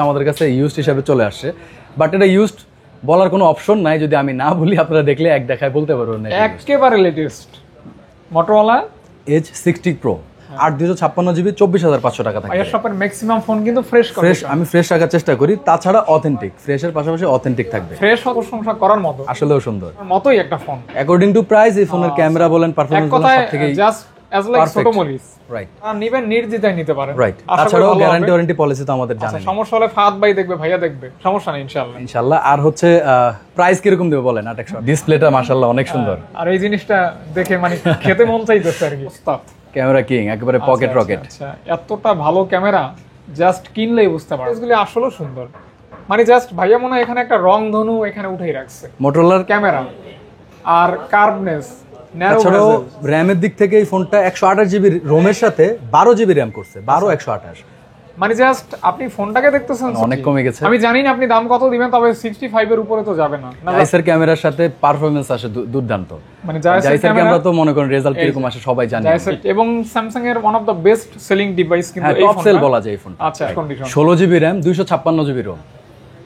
আমাদের কাছে ইউজড হিসাবে চলে আসছে, বাট এটা ইউজড বলার কোনো অপশন নাই, যদি আমি না বলি আপনারা দেখলে এক দেখায় বলতে পারবেন না। একেবারে latest Motorola Edge 60 Pro 8 GB 24,500 টাকা থাকে। ভাইয়া শপের ম্যাক্সিমাম ফোন কিন্তু ফ্রেশ আমি ফ্রেশ রাখার চেষ্টা করি, তাছাড়া অথেন্টিক, ফ্রেশের পাশাপাশি অথেন্টিক থাকবে। ফ্রেশ প্রশংসা করার মতো, আসলেও সুন্দর মতোই একটা ফোন অ্যাকর্ডিং টু প্রাইস। এই ফোনের ক্যামেরা বলেন, পারফরম্যান্স বলেন, সবথেকে জাস্ট অ্যাজ লাইক ছোট মরিস, রাইট। আর নিবেন নির্দ্বিধায় নিতে পারেন, রাইট। তাছাড়াও গ্যারান্টি ওয়ারেন্টি পলিসি তো আমাদের জানেন। সমস্যা হলে ফাহাদ ভাই দেখবে, ভাইয়া দেখবে, সমস্যা নেই ইনশাআল্লাহ। আর হচ্ছে প্রাইস কিরকম দেব বলেন? 800। ডিসপ্লেটা মাশাআল্লাহ অনেক সুন্দর, আর এই জিনিসটা দেখে মানে খেতে মন চাইতেছে আর কি। ক্যামেরা কিং, একেবারে পকেট রকেট। আচ্ছা, এতটা ভালো ক্যামেরা জাস্ট কিনলেই বুঝতে পারবে, এগুলো আসলে সুন্দর। মানে জাস্ট ভাইয়া মনে হয় এখানে একটা রং ধনু এখানে উঠেই রাখছে। মোটরোলার ক্যামেরা আর কার্ভনেস, ন্যারো তাছাড়াও র‍্যামের দিক থেকে এই ফোনটা 128 জিবি রোমের সাথে 12 জিবি র‍্যাম করছে, 12 128। মানে জাস্ট আপনি ফোনটাকে দেখতেছেন অনেক কমে গেছে। আমি জানি না আপনি দাম কত দিবেন, তবে 65 এর উপরে তো যাবে না। জাইসের ক্যামেরার সাথে পারফরম্যান্স আসে দুর্দান্ত। মানে জাইসের ক্যামেরা তো মনে করেন রেজাল্ট কিরকম আসে সবাই জানে। এবং স্যামসাং এর one of the best selling device কিন্তু এই টপ সেল বলা যায় এই ফোনটা। আচ্ছা, condition 16 GB RAM 256 GB ROM.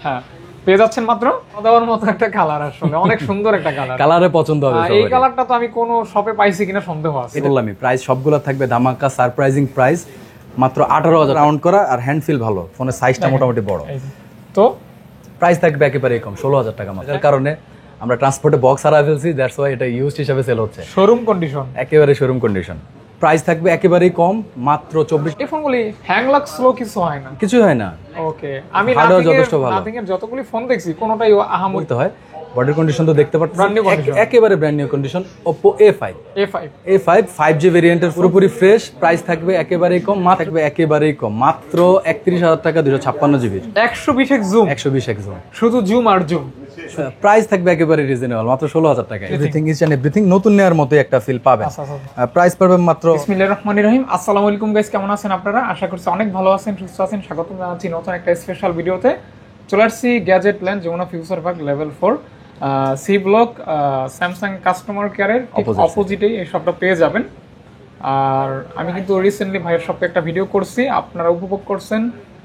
হ্যাঁ, পেয়ে যাচ্ছেন মাত্র। দেওয়ার মতো একটা কালার, আসলে অনেক সুন্দর একটা কালার। কালারে পছন্দ হবে সবার। এই কালারটা তো আমি কোন শপে পাইছি কিনা সন্দেহ আছে। বললামই প্রাইস সবগুলা থাকবে ধামাকা সারপ্রাইজিং প্রাইস, মাত্র 18,000 রাউন্ড করা। আর হ্যান্ড ফিল ভালো, ফোনের সাইজটা মোটামুটি বড়। তো প্রাইস থাকবে একেবারে কম, 16,000 টাকা মাত্র। এর কারণে আমরা ট্রান্সপোর্টে বক্স হারা ফেলছি, দ্যাটস ওয়াই এটা ইউজড হিসেবে সেল হচ্ছে। শোরুম কন্ডিশন, একেবারে শোরুম কন্ডিশন। প্রাইস থাকবে একেবারেই কম, মাত্র 24। এই ফোনগুলি হ্যাং লাগ স্লো কিছু হয় না, কিছু হয় না। ওকে, আমি নাথিং এর যতগুলি ফোন দেখছি কোনোটাই আহামরি তো হয়। বডি কন্ডিশন তো দেখতে পাচ্ছেন, একেবারে brand new condition. Oppo A5 5G ভেরিয়েন্টের পুরোপুরি ফ্রেশ। প্রাইস থাকবে একেবারেই কম, মাত্র 31,000 টাকা 256 GB 120x zoom, 120x zoom, শুধু জুম আর জুম। প্রাইস থাকবে একেবারে রিজনেবল, মাত্র 16,000 টাকা। এভরিথিং ইজ এন্ড এভরিথিং নতুন নেওয়ার মতো একটা ফিল পাবেন। প্রাইস পাবেন মাত্র। বিসমিল্লাহির রহমানির রহিম। আসসালামু আলাইকুম গাইস, কেমন আছেন আপনারা? আশা করছি অনেক ভালো আছেন, সুস্থ আছেন। স্বাগতম জানাচ্ছি নতুন একটা স্পেশাল ভিডিওতে। চলে আসছি gadget land, Jamuna future park level 4 C block, Samsung customer কেয়ারের অপোজিটেই এই শপটা পেয়ে যাবেন। আর আমি কিন্তু রিসেন্টলি ভাইয়ের শপে একটা ভিডিও করছি, আপনারা উপভোগ করছেন,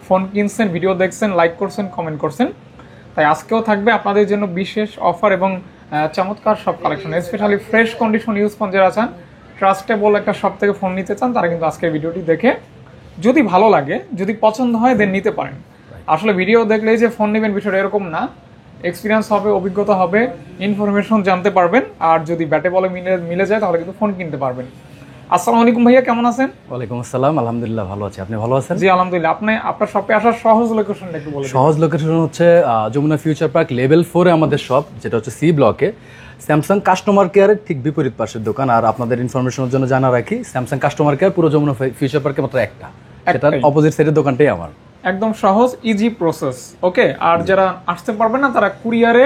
ফোন কিনছেন, ভিডিও দেখছেন, লাইক করছেন, কমেন্ট করছেন। তাই আজকেও থাকবে আপনাদের জন্য বিশেষ অফার এবং চমৎকার সব collection, specially fresh condition use phone যারা চান, ট্রাস্টেবল একটা শপ থেকে ফোন নিতে চান, তারা কিন্তু আজকের ভিডিওটি দেখে যদি ভালো লাগে, যদি পছন্দ হয় দেন নিতে পারেন। আসলে ভিডিও দেখলেই যে ফোন নেবেন বিষয়টা এরকম না, এক্সপিরিয়েন্স হবে, অভিজ্ঞতা হবে, ইনফরমেশন জানতে পারবেন। আর যদি ব্যাটে বলে মিলে যায় তাহলে কিন্তু ফোন কিনতে পারবেন। আসসালামু আলাইকুম ভাইয়া, কেমন আছেন? ওয়ালাইকুম আসসালাম, আলহামদুলিল্লাহ ভালো আছি। আপনি ভালো আছেন? জি আলহামদুলিল্লাহ। আপনি আপনার শপে আসার সহজ লোকেশনটা একটু বলুন। সহজ লোকেশন হচ্ছে যমুনা ফিউচার পার্ক লেভেল 4 এ আমাদের শপ, যেটা হচ্ছে সি ব্লকে, স্যামসাং কাস্টমার কেয়ারের ঠিক বিপরীত পাশের দোকান। আর আপনাদের ইনফরমেশনের জন্য জানা রাখি, স্যামসাং কাস্টমার কেয়ার পুরো যমুনা ফিউচার পার্কে মাত্র একটা, সেটার অপোজিট সাইডের দোকানটাই আমার। একদম সহজ, ইজি প্রসেস। ওকে, আর যারা আসতে পারবেন না তারা কুরিয়ারে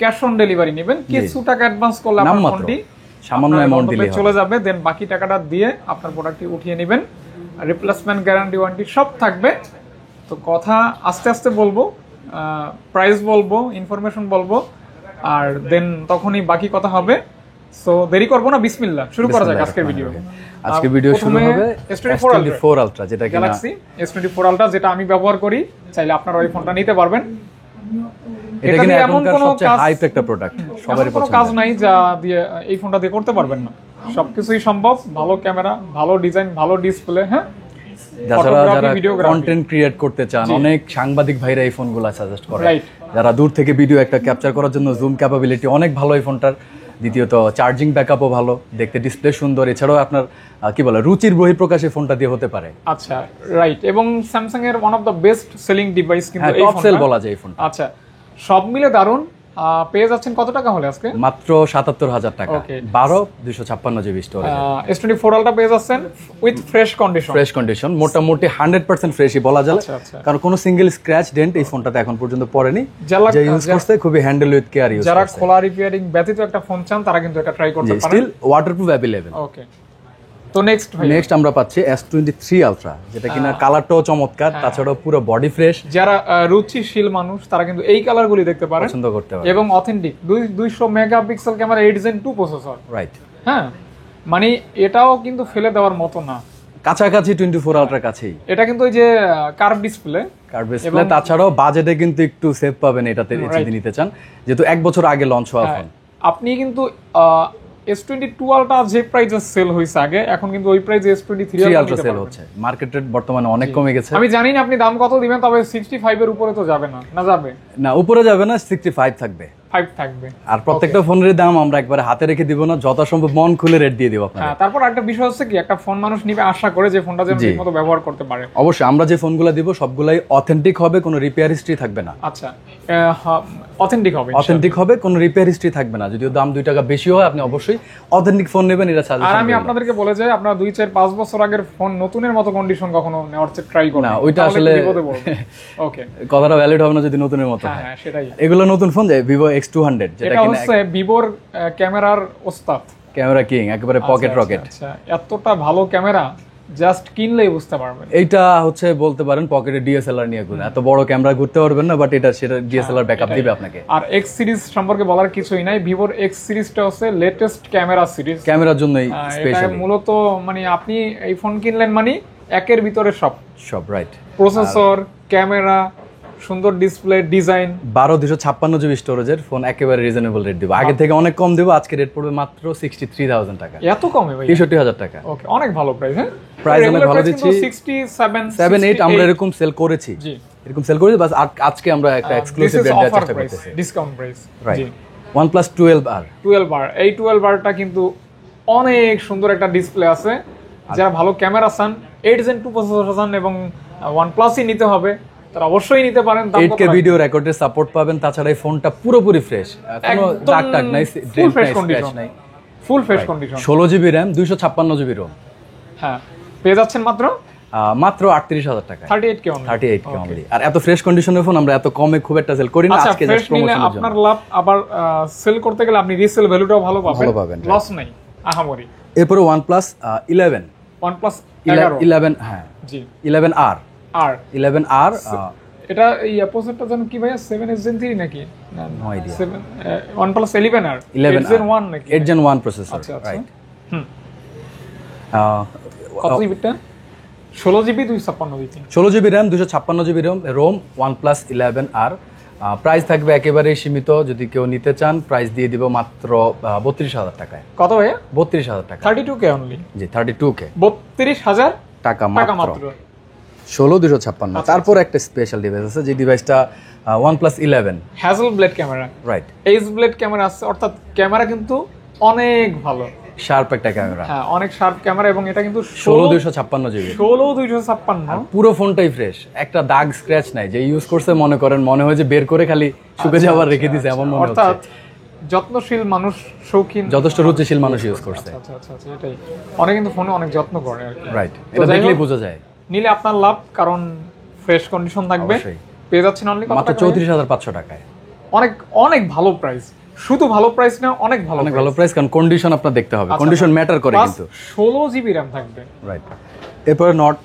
ক্যাশ অন ডেলিভারি নেবেন, কিছু টাকা অ্যাডভান্স করলে আপনার ফোনটি সামান্য অ্যামাউন্ট দিলে চলে যাবে, দেন বাকি টাকাটা দিয়ে আপনার প্রোডাক্টটি উঠিয়ে নেবেন। রিপ্লেসমেন্ট গ্যারান্টি ওয়ারেন্টি সব থাকবে। তো কথা আস্তে আস্তে বলবো, প্রাইস বলবো, ইনফরমেশন বলবো, আর দেন তখনই বাকি কথা হবে। সো দেরি করবো না, বিসমিল্লাহ শুরু করা যাক আজকের ভিডিও। আজকে ভিডিও শুরু হবে S24 Ultra, যেটা কিনা Galaxy S24 Ultra, যেটা আমি ব্যবহার করি। চাইলে আপনারা ওই ফোনটা নিতে পারবেন। এটা কিনা এখনকার সবচেয়ে হাইপ একটা প্রোডাক্ট, সবারই পছন্দ। কোনো কাজ নাই যা দিয়ে এই ফোনটা দিয়ে করতে পারবেন না, সবকিছুই সম্ভব। ভালো ক্যামেরা, ভালো ডিজাইন, ভালো ডিসপ্লে। হ্যাঁ, যারা কন্টেন্ট ক্রিয়েট করতে চান, অনেক সাংবাদিক ভাইরা এই ফোনগুলো সাজেস্ট করে। যারা দূর থেকে ভিডিও একটা ক্যাপচার করার জন্য জুম ক্যাপাবিলিটি অনেক ভালো এই ফোনটার। দ্বিতীয়ত চার্জিং ব্যাকআপও ভালো, দেখতে ডিসপ্লে সুন্দর। এছাড়াও আপনার কি বলে রুচির বহিঃপ্রকাশ এই ফোনটা দিয়ে হতে পারে। আচ্ছা, রাইট। এবং স্যামসাং এর one of the best selling device কিন্তু এই টপ সেল বলা যায় এই ফোনটা। আচ্ছা, সব মিলে দারুন। পেয়ে যাচ্ছেন কত টাকা হলে আজকে? মাত্র 77,000 টাকা, 12 256 জিবি স্টোরেজ। S24 Ultra পেয়ে যাচ্ছেন উইথ ফ্রেশ কন্ডিশন। মোটামুটি 100% ফ্রেশই বলা যায়, কারণ কোনো সিঙ্গেল স্ক্র্যাচ ডেন্ট এই ফোনটাতে এখন পর্যন্ত পড়েনি। যে ইউজ করতে খুবই হ্যান্ডেল উইথ কেয়ার ইউজ। যারা খোলা রিপেয়ারিং ব্যতীত একটা ফোন চান তারা কিন্তু এটা ট্রাই করতে পারেন। Still waterproof available. ওকে, তো নেক্সট আমরা পাচ্ছি S23 Ultra, যেটা কিনা কালারটাও চমৎকার, তাছাড়াও পুরো বডি ফ্রেশ। যারা রুচিশীল মানুষ তারা কিন্তু এই কালারগুলি দেখতে পারেন, পছন্দ করতে পারেন। এবং authentic 200 megapixel camera, 8 Gen 2 processor. Right. হ্যাঁ, মানে এটাও কিন্তু ফেলে দেওয়ার মতো না। কাছাকাছি 24 আলট্রা কাছেই। এটা কিন্তু ওই যে কার্ভ ডিসপ্লে, তাছাড়াও বাজেটে কিন্তু একটু সেভ পাবেন এটাতে যদি নিতে চান, যেহেতু 1 বছর আগে লঞ্চ হওয়া ফোন। আপনি কিন্তু S22 আলট্রা যে প্রাইসে সেল হইছে আগে, এখন কিন্তু ওই প্রাইসে S23 আলট্রা সেল হচ্ছে। মার্কেট রেট বর্তমানে অনেক কমে গেছে। আমি জানি না আপনি দাম কত দিবেন, তবে 65 এর উপরে তো যাবে না। না যাবে না, উপরে যাবে না, 65 থাকবে। আর প্রত্যেকটা ফোনের দাম আমরা একবারে হাতে রেখে দিব না, যথাসম্ভব মন খুলে রেট দিয়ে দিব আপনাকে। হ্যাঁ, তারপর একটা বিষয় হচ্ছে কি, একটা ফোন মানুষ নিবে আশা করে যে ফোনটা যেন ঠিকমতো ব্যবহার করতে পারে। অবশ্যই আমরা যে ফোনগুলো দিব সবগুলাই অথেন্টিক হবে, কোনো রিপেয়ার হিস্ট্রি থাকবে না। আচ্ছা, অথেন্টিক হবে, কোনো রিপেয়ার হিস্ট্রি থাকবে না। যদিও দাম 2 টাকা বেশি হয়, আপনি অবশ্যই অথেন্টিক ফোন নেবেন, এটা সাজেশন। আর আমি আপনাদেরকে বলে যাই, আপনারা 2, 4, 5 বছর আগের ফোন নতুনের মতো কন্ডিশন কখনো নেওয়ার চেষ্টা ট্রাই করবেন না। ওইটা আসলে ওকে, কথাটা ভ্যালিড হবে না যদি নতুনের মতো হয়। হ্যাঁ, সেটাই। এগুলো নতুন ফোন যে Vivo X200, যেটা হচ্ছে ভিভোর ক্যামেরার ওস্তাদ, ক্যামেরা কিং, একেবারে পকেট রকেট। আচ্ছা, এতটা ভালো ক্যামেরা জাস্ট কিনলেই বুঝতে পারবেন। এইটা হচ্ছে বলতে পারেন পকেটে ডিএসএলআর নিয়ে ঘুরে, এত বড় ক্যামেরা ঘুরতে পারবেন না, বাট এটা সেটা ডিএসএলআর ব্যাকআপ দিবে আপনাকে। আর এক্স সিরিজ সম্পর্কে বলার কিছুই নাই, ভিভোর এক্স সিরিজটা হচ্ছে লেটেস্ট ক্যামেরা সিরিজ, ক্যামেরার জন্যই স্পেশাল। মূলত মানে আপনি এই ফোন কিনলেন মানে একের ভিতরে সব রাইট। প্রসেসর, ক্যামেরা, সুন্দর ডিসপ্লে, ডিজাইন। 12 GB স্টোরেজের ফোন, একেবারে রিজনেবল রেট দিব। আগে থেকে অনেক কম দিব, আজকে রেট পড়বে মাত্র 63,000 টাকা। এত কমে ভাই? 63,000 টাকা। ওকে, অনেক ভালো প্রাইস। হ্যাঁ, প্রাইস অনেক ভালো দিচ্ছি। 67, 78 আমরা এরকম সেল করেছি। জি, এরকম সেল করেছি, বাস আজকে আমরা একটা এক্সক্লুসিভ রেট দেওয়ার চেষ্টা করতেছি, discount price. Right. OnePlus 12R, এই 12R টা কিন্তু অনেক সুন্দর একটা ডিসপ্লে আছে। যারা ভালো ক্যামেরা চান, 8 Gen 2 প্রসেসর চান এবং OnePlus-ই নিতে হবে, তারা অবশ্যই নিতে পারেন। 8K ভিডিও রেকর্ডের সাপোর্ট পাবেন। তাছাড়া এই ফোনটা পুরোপুরি ফ্রেশ, কোনো দাগ টাগ নাই, full fresh condition. 16 GB RAM, 256 GB ROM। হ্যাঁ, পেয়ে যাচ্ছেন মাত্র 38,000 টাকা। 38K only. আর এত ফ্রেশ কন্ডিশনের ফোন আমরা এত কমে খুব একটা সেল করি না। আজকে জাস্ট প্রমোশনের জন্য আপনার লাভ। আবার সেল করতে গেলে আপনি রিসেল ভ্যালুটাও ভালো পাবেন, লস নাই আহামরি। এরপর OnePlus 11, OnePlus 11, হ্যাঁ জি, 11R। এটা এই প্রসেসরটা জানো কি ভাইয়া, 7 Gen 3 নাকি? না, no idea. OnePlus 11R, 8 Gen 1 নাকি? 8 Gen 1 প্রসেসর, রাইট। কত জিবিটা? 16 GB 256 GB। 16 GB RAM, 256 GB ROM, OnePlus 11R। Price থাকবে একেবারে সীমিত, যদি কেউ নিতে চান প্রাইস দিয়ে দিব মাত্র 32,000 টাকায়। কত ভাইয়া? 32,000 টাকা। 32K only. জি, 32K, 32,000 টাকা মাত্র। 16,256। তারপর একটা স্পেশাল ডিভাইস আছে, যে ডিভাইসটা OnePlus 11 hazel blade camera, right. H blade camera আছে, অর্থাৎ ক্যামেরা কিন্তু অনেক ভালো, শার্প একটা ক্যামেরা। হ্যাঁ, অনেক শার্প ক্যামেরা এবং এটা কিন্তু 16,256 GB। 16,256। পুরো ফোনটাই ফ্রেশ, একটা দাগ স্ক্র্যাচ নাই। যে ইউজ করছে মনে হয় যে বের করে খালি শুকে যাওয়ার রেখে দিয়েছে এমন মনে হচ্ছে। অর্থাৎ যত্নশীল মানুষ, শৌখিন, যথেষ্ট রুচিশীল মানুষ ইউজ করছে। আচ্ছা, এটাই। অনেক কিন্তু ফোনে অনেক যত্ন করে আর কি, রাইট। এটা দেখলেই বোঝা যায়। নিলে আপনার লাভ, কারণ ফ্রেশ কন্ডিশন থাকবে। পেয়ে যাচ্ছেন অনলি মাত্র 34,500 টাকায়। অনেক ভালো প্রাইস। শুধু ভালো প্রাইস না, অনেক ভালো প্রাইস, কারণ কন্ডিশন আপনার দেখতে হবে, কন্ডিশন ম্যাটার করে কিন্তু। 16 GB RAM থাকবে, রাইট। এরপর Note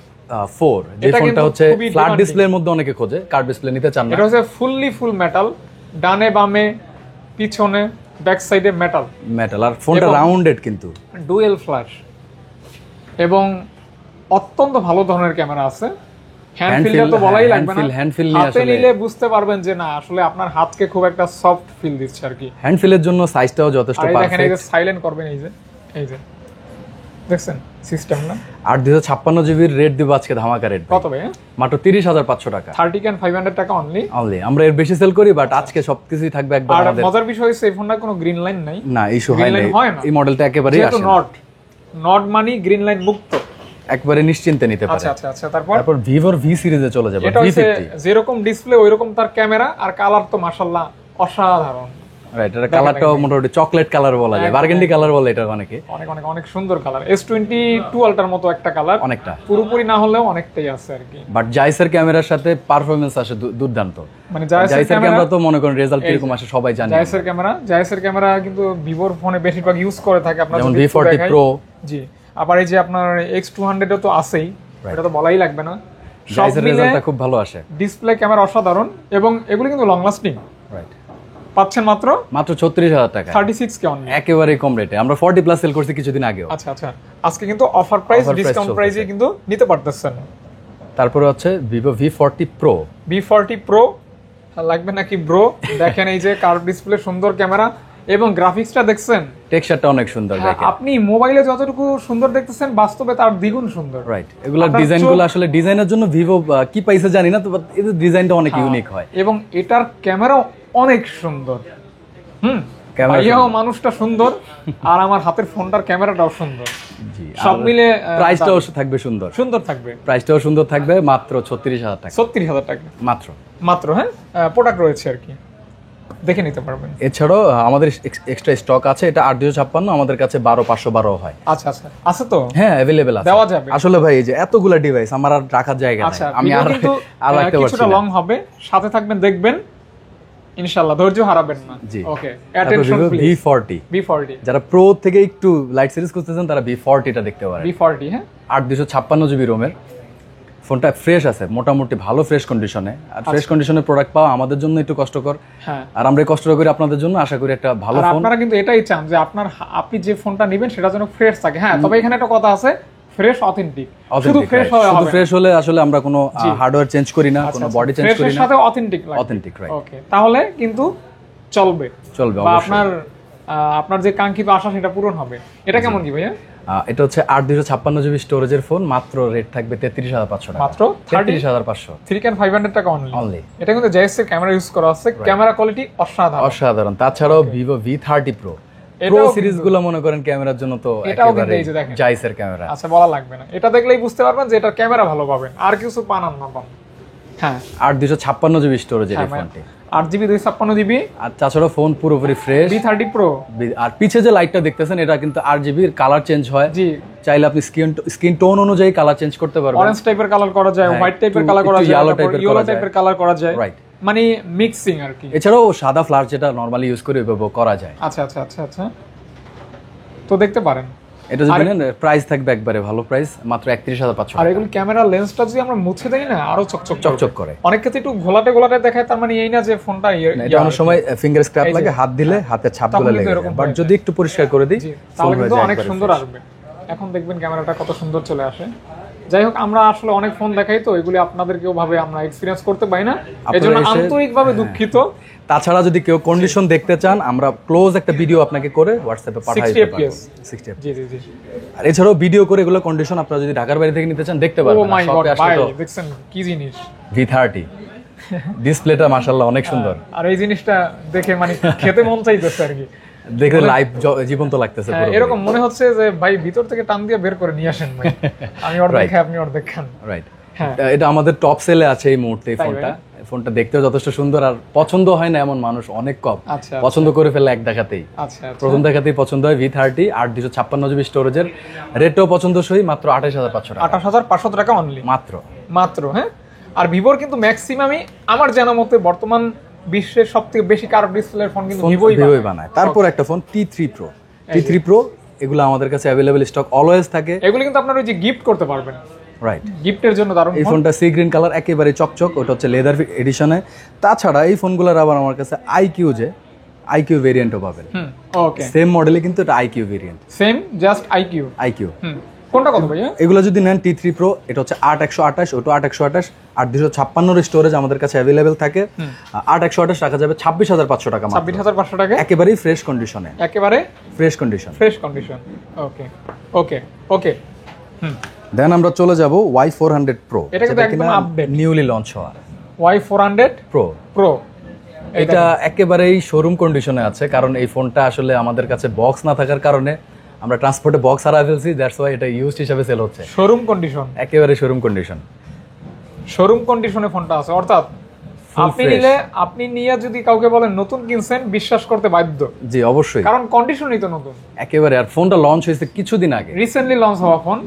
4, যে ফোনটা হচ্ছে ফ্ল্যাট ডিসপ্লের মধ্যে অনেকে খোঁজে, কার্ভ ডিসপ্লে নিতে চান না। এটা হচ্ছে ফুল মেটাল, ডানে বামে পিছনে ব্যাক সাইডে মেটাল। আর ফোনটা রাউন্ডেড কিন্তু ডুয়েল ফ্ল্যাশ এবং অত্যন্ত ভালো ধরনের ক্যামেরা আছে। হ্যান্ডফিলটা তো বলাই লাগবে না, হাতে নিলে বুঝতে পারবেন যে না, আসলে আপনার হাতকে খুব একটা সফট ফিল দিচ্ছে আর কি। হ্যান্ডফিলের জন্য সাইজটাও যথেষ্ট পারফেক্ট। দেখেন, এই যে সাইলেন্ট করবেন, এই যে দেখছেন সিস্টেম না। আর 256 GB রেট দিব আজকে ধামাকা রেট। কত ভাই? মাত্র 30,500 টাকা। 30,500 টাকা অনলি। আমরা এর বেশি সেল করি, বাট আজকে সবকিছুই থাকবে একবার আমাদের। আর মজার বিষয় হচ্ছে এই ফোনটার কোনো গ্রিন লাইন নাই। না, ইস্যু হয় না, এই মডেলটা একেবারেই আসে না। নট মানি গ্রিন লাইন মুক্ত, একবারে নিশ্চিন্তে নিতে পারে। আচ্ছা। তারপর Vivo V সিরিজে চলে যাবে। এটা হচ্ছে যেরকম ডিসপ্লে ওইরকম তার ক্যামেরা, আর কালার তো মাশাআল্লাহ অসাধারণ। রাইট, এটা কালারটাও মোটামুটি চকলেট কালার বলা যায়, বার্গেন্ডি কালার বলে এটা অনেকে। অনেক সুন্দর কালার। S22 আলট্রার মতো একটা কালার, অনেকটা, পুরোপুরি না হলেও অনেকটাই আছে আর কি। বাট জাইসের ক্যামেরার সাথে পারফরম্যান্স আসে দুর্দান্ত। মানে জাইসের ক্যামেরা তো মনে করেন রেজাল্ট কিরকম আসে সবাই জানে। জাইসের ক্যামেরা কিন্তু ভিভোর ফোনে বেশিরভাগ ইউজ করে থাকে, আপনারা যেমন V40 Pro। জি, আবার এই যে আপনার X200 তো আছেই, এটা তো বলাই লাগবে না। জাইসের রেজাল্টটা খুব ভালো আসে। ডিসপ্লে ক্যামেরা অসাধারণ এবং এগুলো কিন্তু লং লাস্টিং। রাইট। পাচ্ছেন মাত্র 36,000 টাকা, 36 কে অনলি, একেবারে কম রেটে। আমরা 40 প্লাস সেল করছি কিছুদিন আগেও। আচ্ছা আচ্ছা, আজকে কিন্তু অফার প্রাইস, ডিসকাউন্ট প্রাইসে কিন্তু নিতে পারতেছেন। তারপরে হচ্ছে Vivo V40 Pro। V40 Pro লাগবে নাকি ব্রো? দেখেন এই যে কার্ভ ডিসপ্লে, সুন্দর ক্যামেরা এবং গ্রাফিক্সটা দেখছেন, টেক্সচারটা অনেক সুন্দর দেখেন। আপনি মোবাইলে যতটুকু সুন্দর দেখতেছেন বাস্তবে তার দ্বিগুণ সুন্দর। রাইট, এগুলোর ডিজাইনগুলো আসলে ডিজাইনের জন্য ভিভো কি পাইছে জানি না, তো এদের ডিজাইনটা অনেক ইউনিক হয় এবং এটার ক্যামেরা অনেক সুন্দর। ভাইয়াও মানুষটা সুন্দর, আর আমার হাতের ফোনটার ক্যামেরাটাও সুন্দর, সব মিলে প্রাইসটাও থাকবে সুন্দর, সুন্দর থাকবে, প্রাইসটাও সুন্দর থাকবে, মাত্র 36,000 টাকা। 36,000 টাকা মাত্র মাত্র। হ্যাঁ, প্রোডাক্ট রয়েছে আর কি, দেখে নিতে পারবেন। এছাড়াও আমাদের এক্সট্রা স্টক আছে, এটা 8,256, আমাদের কাছে 12,512 হয়। আচ্ছা আচ্ছা, আছে তো? হ্যাঁ, अवेलेबल আছে, দেওয়া যাবে। আসলে ভাই এই যে এতগুলা ডিভাইস আমার আর রাখার জায়গা নাই, আমি আর রাখতে পারছি কিছুটা না। লং হবে, সাথে থাকবেন, দেখবেন ইনশাআল্লাহ, ধৈর্য হারাবেন না। ওকে, অ্যাটেনশন প্লিজ। V40 যারা প্রো থেকে একটু লাইট সিরিজ খুঁজতেছেন তারা V40 টা দেখতে পারেন। V40, হ্যাঁ, 8,256 জিবি রোমের ফোনটা, ফ্রেশ আছে মোটামুটি, ভালো ফ্রেশ কন্ডিশনে। আর ফ্রেশ কন্ডিশনে প্রোডাক্ট পাওয়া আমাদের জন্য একটু কষ্টকর, আর আমরা কষ্ট করি আপনাদের জন্য, আশা করি একটা ভালো ফোন। আপনারা কিন্তু এটাই চান যে আপনি যে ফোনটা নেবেন সেটা যেন ফ্রেশ থাকে। হ্যাঁ, তবে এখানে একটা কথা আছে, ফ্রেশ অথেন্টিক, শুধু ফ্রেশ হলে আসলে আমরা কোনো হার্ডওয়্যার চেঞ্জ করি না, কোনো বডি চেঞ্জ করি না, সাথে অথেন্টিক লাগে, অথেন্টিক, রাইট। ওকে, তাহলে কিন্তু চলবে বা অবশ্যই। আপনার যে কাঙ্ক্ষিত আশা সেটা পূরণ হবে। এটা কেমন কি ভাইয়া? এটা হচ্ছে 8,256 জিবি স্টোরেজের ফোন, মাত্র রেট থাকবে 33,500 টাকা, মাত্র 33,500, 3,500 টাকা অনলি। এটা কিন্তু জেএস এর ক্যামেরা ইউজ করা আছে, ক্যামেরা কোয়ালিটি অসাধারণ। তাছাড়াও Vivo V30 Pro সিরিজগুলো মনে করেন ক্যামেরার জন্য তো একেবারে জাইসের ক্যামেরা। আচ্ছা, বলা লাগবে না, এটা দেখলেই বুঝতে পারবেন যে এটা ক্যামেরা ভালো পাবেন, আর কিছু পান না পান। হ্যাঁ, 8,256 জিবি স্টোরেজের এই ফোনটি, 8GB 256 জিবি। আর তাছাড়াও ফোন পুরোপুরি ফ্রেশ, V30 Pro। আর পিছে যে লাইটটা দেখতেছেন এটা কিন্তু RGB এর কালার চেঞ্জ হয়, জি, চাইলে আপনি স্কিন টোন অনুযায়ী কালার চেঞ্জ করতে পারবেন। অরেঞ্জ টাইপের কালার করা যায়, হোয়াইট টাইপের কালার করা যায়, ইয়েলো টাইপের কালার করা যায়, রাইট, মানে মিক্সিং আর কি। এছাড়াও সাদা ফ্লাশ যেটা নরমালি ইউজ করে ব্যবহার করা যায়। আচ্ছা আচ্ছা আচ্ছা আচ্ছা, তো দেখতে পারেন। এটা যদি নেন প্রাইস থাকবে একবারে ভালো প্রাইস, মাত্র 31,500 আর এগুলো ক্যামেরা লেন্সটা যদি আমরা মুছে দেই না, আরো চকচক করে। অনেক ক্ষেত্রে একটু ঘোলাটে দেখায়, তার মানে এই না যে ফোনটা এটা অনেক সময় ফিঙ্গার স্ক্র্যাপ লাগে, হাত দিলে হাতের ছাপগুলো লেগে যায়, বাট যদি একটু পরিষ্কার করে দিই তাহলে কিন্তু অনেক সুন্দর আসবে। এখন দেখবেন ক্যামেরাটা কত সুন্দর চলে আসে। যাই হোক, আমরা আসলে অনেক ফোন দেখাই, তো এগুলি আপনাদেরকেও ভাবে আমরা এক্সপেরিয়েন্স করতে পাই না, এজন্য আন্তরিকভাবে দুঃখিত। তাছাড়া যদি কেউ কন্ডিশন দেখতে চান, আমরা ক্লোজ একটা ভিডিও আপনাকে করে হোয়াটসঅ্যাপে পাঠাই দিতে পারবো, 60 fps। জি জি জি। আর এছাড়াও ভিডিও করে এগুলো কন্ডিশন আপনারা যদি ঢাকার বাইরে থেকে নিতে চান দেখতে পারবেন। ও মাই গড ভাই, দেখছেন কি জিনিস, V30 ডিসপ্লেটা মাশাআল্লাহ অনেক সুন্দর, আর এই জিনিসটা দেখে মানে খেতে মন চাইতেছে আর কি, দেখে লাইভ জীবন্ত লাগতেছে পুরো, এরকম মনে হচ্ছে যে ভাই ভিতর থেকে টান দিয়ে বের করে নিয়ে আসেন ভাই, আমি অর্ধেক খাই আপনি অর্ধেক খান। রাইট, এটা আমাদের টপ সেলে আছে এই মুহূর্তে। এই ফোনটা দেখতেও যথেষ্ট সুন্দর, আর পছন্দ হয় না এমন মানুষ অনেক কম, পছন্দ করে ফেলে এক দেখাতেই, প্রথম দেখাতেই পছন্দ হয়। V30 8,256 জিবি স্টোরেজের, রেটও পছন্দসই, মাত্র 28,500 টাকা, 28,500 টাকা অনলি, মাত্র। হ্যাঁ, আর ভিভোর কিন্তু ম্যাক্সিমামই আমার জানা মতে বর্তমান বিশ্বের সবথেকে বেশি কার্ভ ডিসপ্লের ফোন কিন্তু ভিভোই বানায়। তারপর একটা ফোন T3 Pro, এগুলো আমাদের কাছে अवेलेबल স্টক অলওয়েজ থাকে। এগুলো কিন্তু আপনারা ওই যে গিফট করতে পারবেন, রাইট, গিফটের জন্য দারুণ। এই ফোনটা সি গ্রিন কালার, একেবারে চকচক, ওটা হচ্ছে লেদার এডিশনে। তাছাড়া এই ফোনগুলোর আবার আমার কাছে আইকিউ ভেরিয়েন্টও পাবেন। ওকে, সেম মডেলে কিন্তু এটা IQ variant, same just IQ. কোনটা কত ভাইয়া? এগুলো যদি নেন T3 Pro, এটা হচ্ছে 8,128, ওটা 8,128, 8,256 এর স্টোরেজ আমাদের কাছে अवेलेबल থাকে। 8,128 রাখা যাবে 26,500 টাকা, 26,500 টাকা, একেবারে ফ্রেশ কন্ডিশনে, একেবারে ফ্রেশ কন্ডিশন। ওকে ওকে ওকে। দেন আমরা চলে যাব Y400 Pro, এটা কিন্তু একদম আপডেট, নিউলি লঞ্চ হওয়া Y400 Pro। এটা একেবারেই শোরুম কন্ডিশনে আছে, কারণ এই ফোনটা আসলে আমাদের কাছে বক্স না থাকার কারণে আমরা ট্রান্সপোর্টে বক্স হারা ফেলছি, দ্যাটস ওয়াই এটা ইউজড হিসেবে সেল হচ্ছে। শোরুম কন্ডিশন, একেবারে শোরুম কন্ডিশনে ফোনটা আছে, অর্থাৎ আপনি নিয়ে যদি কাউকে বলেন নতুন কিনছেন, বিশ্বাস করতে বাধ্য। জি অবশ্যই, কারণ কন্ডিশনই তো নতুন একেবারে। আর ফোনটা লঞ্চ হয়েছে কিছুদিন আগে, রিসেন্টলি লঞ্চ হওয়া ফোন।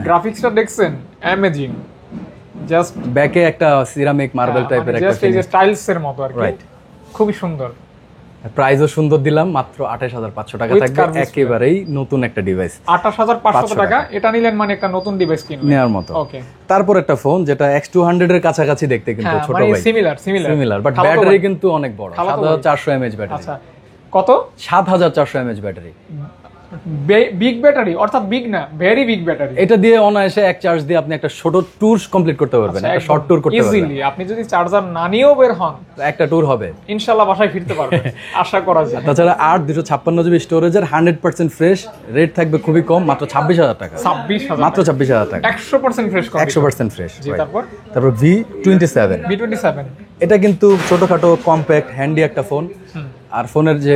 গ্রাফিক্সটা দেখছেন, অ্যামেজিং, জাস্ট ব্যাকে একটা সিরামিক মার্বেল টাইপের একটা জাস্ট এই যে স্টাইলস এর মতো আর কি, রাইট, খুবই সুন্দর। প্রাইসও সুন্দর দিলাম, মাত্র 28500 টাকা থাকবে, একেবারেই নতুন একটা ডিভাইস। 28500 টাকা এটা নিলেন মানে একটা নতুন ডিভাইস কিনলেন নেওয়ার মতো। ওকে, তারপর একটা ফোন যেটা X200 এর কাছাকাছি দেখতে, কিন্তু ছোট ভাই, সিমিলার বাট ব্যাটারি কিন্তু অনেক বড়, 7400 mAh ব্যাটারি। আচ্ছা, কত? 7400 mAh ব্যাটারি। বিগ ব্যাটারি, অর্থাৎ বিগ না, ভেরি বিগ ব্যাটারি। এটা দিয়ে অনায়াসে এক চার্জ দিয়ে আপনি একটা ছোট ট্যুর কমপ্লিট করতে পারবেন, একটা শর্ট ট্যুর করতে পারবেন ইজিলি। আপনি যদি চার্জার না নিয়েও বের হন, একটা ট্যুর হবে, ইনশাআল্লাহ বাসায় ফিরতে পারবেন, আশা করা যায়। তাছাড়া 256 জিবি স্টোরেজের 100% ফ্রেশ, রেট থাকবে খুবই কম, মাত্র 26000 টাকা। 26000, মাত্র 26000 টাকা, 100% ফ্রেশ, 100% ফ্রেশ। জি, তারপর V27। এটা কিন্তু ছোটখাটো কম্প্যাক্ট হ্যান্ডি একটা ফোন, আর ফোনের যে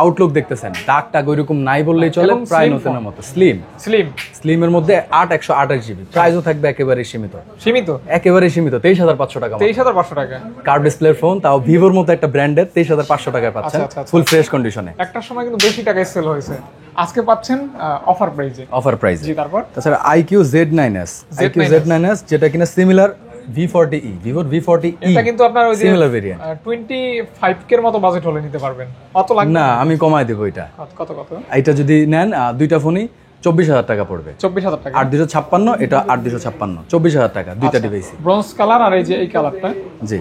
আউটলুক দেখতেছেন, দাগ টাগ ওইরকম নাই বললেই চলে, প্রায় নতুনের মতো। স্লিমের মধ্যে 128 জিবি, প্রাইসও থাকবে একেবারে সীমিত, একেবারে সীমিত, 23500 টাকা। 23500 টাকা কার্ভ ডিসপ্লের ফোন, তাও ভিভোর মতো একটা ব্র্যান্ডের, 23500 টাকায় পাচ্ছেন ফুল ফ্রেশ কন্ডিশনে। একটা সময় কিন্তু বেশি টাকায় সেল হয়েছে, আজকে পাচ্ছেন অফার প্রাইসে। জি, তারপর তাছাড়া IQ Z9s যেটা কিনা সিমিলার V40e, ভিভোর V40e, এটা কিন্তু আপনার ওই যে সিমিলার ভেরিয়েন্ট 25k এর মতো বাজেট হলে নিতে পারবেন, অত লাগবে না, আমি কমায় দেব এটা। কত? এটা যদি নেন দুইটা ফোনই 24000 টাকা পড়বে। 24000 টাকা। 8256, এটা 8256, 24000 টাকা দুইটা ডিভাইস, ব্রোঞ্জ কালার আর এই যে এই কালারটা। জি,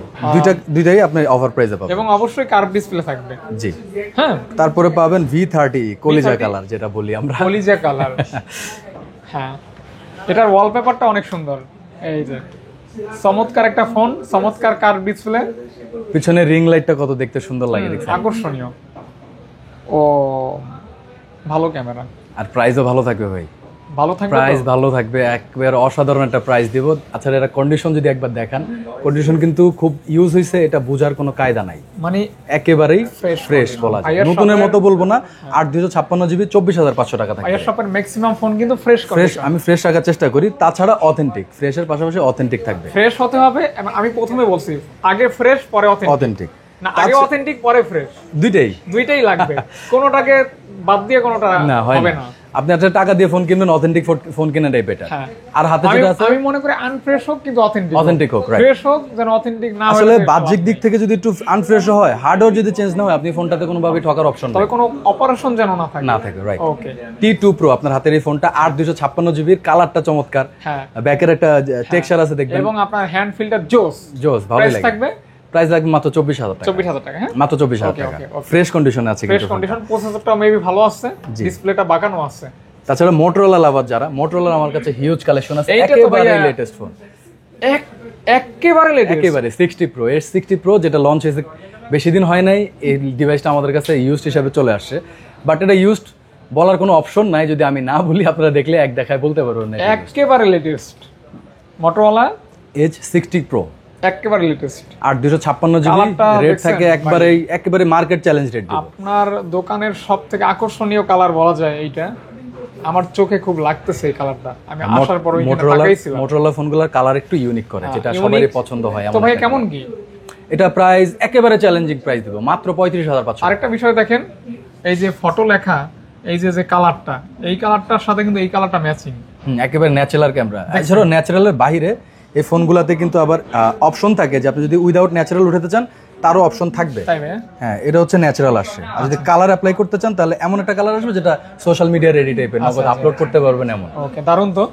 দুইটাই আপনি অফার প্রাইসে পাবেন, এবং অবশ্যই কার্ভ ডিসপ্লে থাকবে। জি, হ্যাঁ। তারপরে পাবেন V30 কলিজা কালার, যেটা বলি আমরা কলিজা কালার। হ্যাঁ, এটার ওয়ালপেপারটা অনেক সুন্দর, এই যে চমৎকার একটা ফোন, চমৎকার কার্ভ ডিসপ্লে, পিছনে রিং লাইটটা কত দেখতে সুন্দর লাগে, দেখছেন, আকর্ষণীয়। ও ভালো ক্যামেরা, আর প্রাইসও ভালো থাকবে ভাই, প্রাইস ভালো থাকবে, একবার অসাধারণ একটা প্রাইস দিব। আচ্ছা, এটা কন্ডিশন যদি একবার দেখান, কন্ডিশন কিন্তু খুব ইউজ হইছে, এটা বোঝার কোনো কায়দা নাই, মানে একেবারেই ফ্রেশ বলা যায়, নতুনের মতো বলবো না। 8256 জিবি 24500 টাকা থাকে। আইয়ার শপের ম্যাক্সিমাম ফোন কিন্তু ফ্রেশ, আমি ফ্রেশ রাখার চেষ্টা করি, তাছাড়া অথেন্টিক, ফ্রেশের পাশাপাশি অথেন্টিক থাকবে, ফ্রেশ হতে হবে। আমি প্রথমে বলছি আগে ফ্রেশ পরে অথেন্টিক না, আগে অথেন্টিক পরে ফ্রেশ, দুইটাই লাগবে, কোনোটাকে বাদ দিয়ে কোনোটা হবে না। আপনি একটা টাকা দিয়ে ফোন কিনবেন, অথেন্টিক ফোন কেনাটাই বেটার। আর হাতে যেটা আছে, আমি মনে করি আনফ্রেশ হোক কিন্তু অথেন্টিক হোক, রাইট, ফ্রেশ হোক, যেন অথেন্টিক না হয়। আসলে বাহ্যিক দিক থেকে যদি একটু আনফ্রেশ হয়, হার্ডওয়্যার যদি চেঞ্জ না হয়, আপনি ফোনটাতে কোনোভাবে ঠকার অপশন নাই, তবে কোনো অপারেশন যেন না থাকে, রাইট। ওকে, T2 Pro আপনার হাতের এই ফোনটা 8256 জিবির, কালারটা চমৎকার, ব্যাকের একটা টেক্সচার আছে দেখবেন, এবং আপনার হ্যান্ড ফিল্টার জোস ভালো লাগে। প্রাইস লাগবে মাত্র 24000 টাকা, 24000 টাকা, হ্যাঁ, মাত্র 24000 টাকা, ফ্রেশ কন্ডিশনে আছে, ফ্রেশ কন্ডিশন, প্রসেসরটা মেবি ভালো আছে, ডিসপ্লেটা বাঁকানো আছে। তাছাড়া মোটরোলা লাভার যারা, মোটরোলার আমার কাছে হিউজ কালেকশন আছে, একেবারে লেটেস্ট ফোন, একেবারে 60 Pro, S60 Pro যেটা লঞ্চ হয়েছে বেশি দিন হয় নাই, এই ডিভাইসটা আমাদের কাছে ইউজড হিসেবে চলে আসছে, বাট এটা ইউজড বলার কোনো অপশন নাই, যদি আমি না বলি আপনারা দেখলে এক দেখায় বলতে পারবেন না, একেবারে লেটেস্ট মোটরোলা H60 Pro, একেবারে লেটেস্ট, 8256 জিবি, রেট থাকে একেবারে মার্কেট চ্যালেঞ্জ রেট। আপনার দোকানের সবথেকে আকর্ষণীয় কালার বলা যায় এইটা, আমার চোখে খুব লাগতেছে এই কালারটা, আমি আসার পর ওইখানে তাকাইছিলাম। মোটরোলা ফোনগুলোর কালার একটু ইউনিক করে, যেটা সবারই পছন্দ হয়। তো ভাই কেমন কি এটা প্রাইস? একেবারে চ্যালেঞ্জিং প্রাইস দেব, মাত্র 35500। আরেকটা বিষয় দেখেন, এই যে ফটো লেখা, এই যে কালারটা, এই কালারটার সাথে কিন্তু এই কালারটা ম্যাচিং, একেবারে ন্যাচারাল ক্যামেরা। এছাড়াও ন্যাচারালের বাইরে এই ফোনগুলোতে কিন্তু আবার অপশন থাকে যে আপনি যদি উইদাউট ন্যাচারাল উঠাতে চান, তারও অপশন থাকবে। হ্যাঁ, এটা হচ্ছে ন্যাচারাল আসছে, আর যদি কালার অ্যাপ্লাই করতে চান, তাহলে এমন একটা কালার আসবে যেটা সোশ্যাল মিডিয়া রেডি টাইপের, নগদ আপলোড করতে পারবেন এমন। ওকে, দারুণ তো।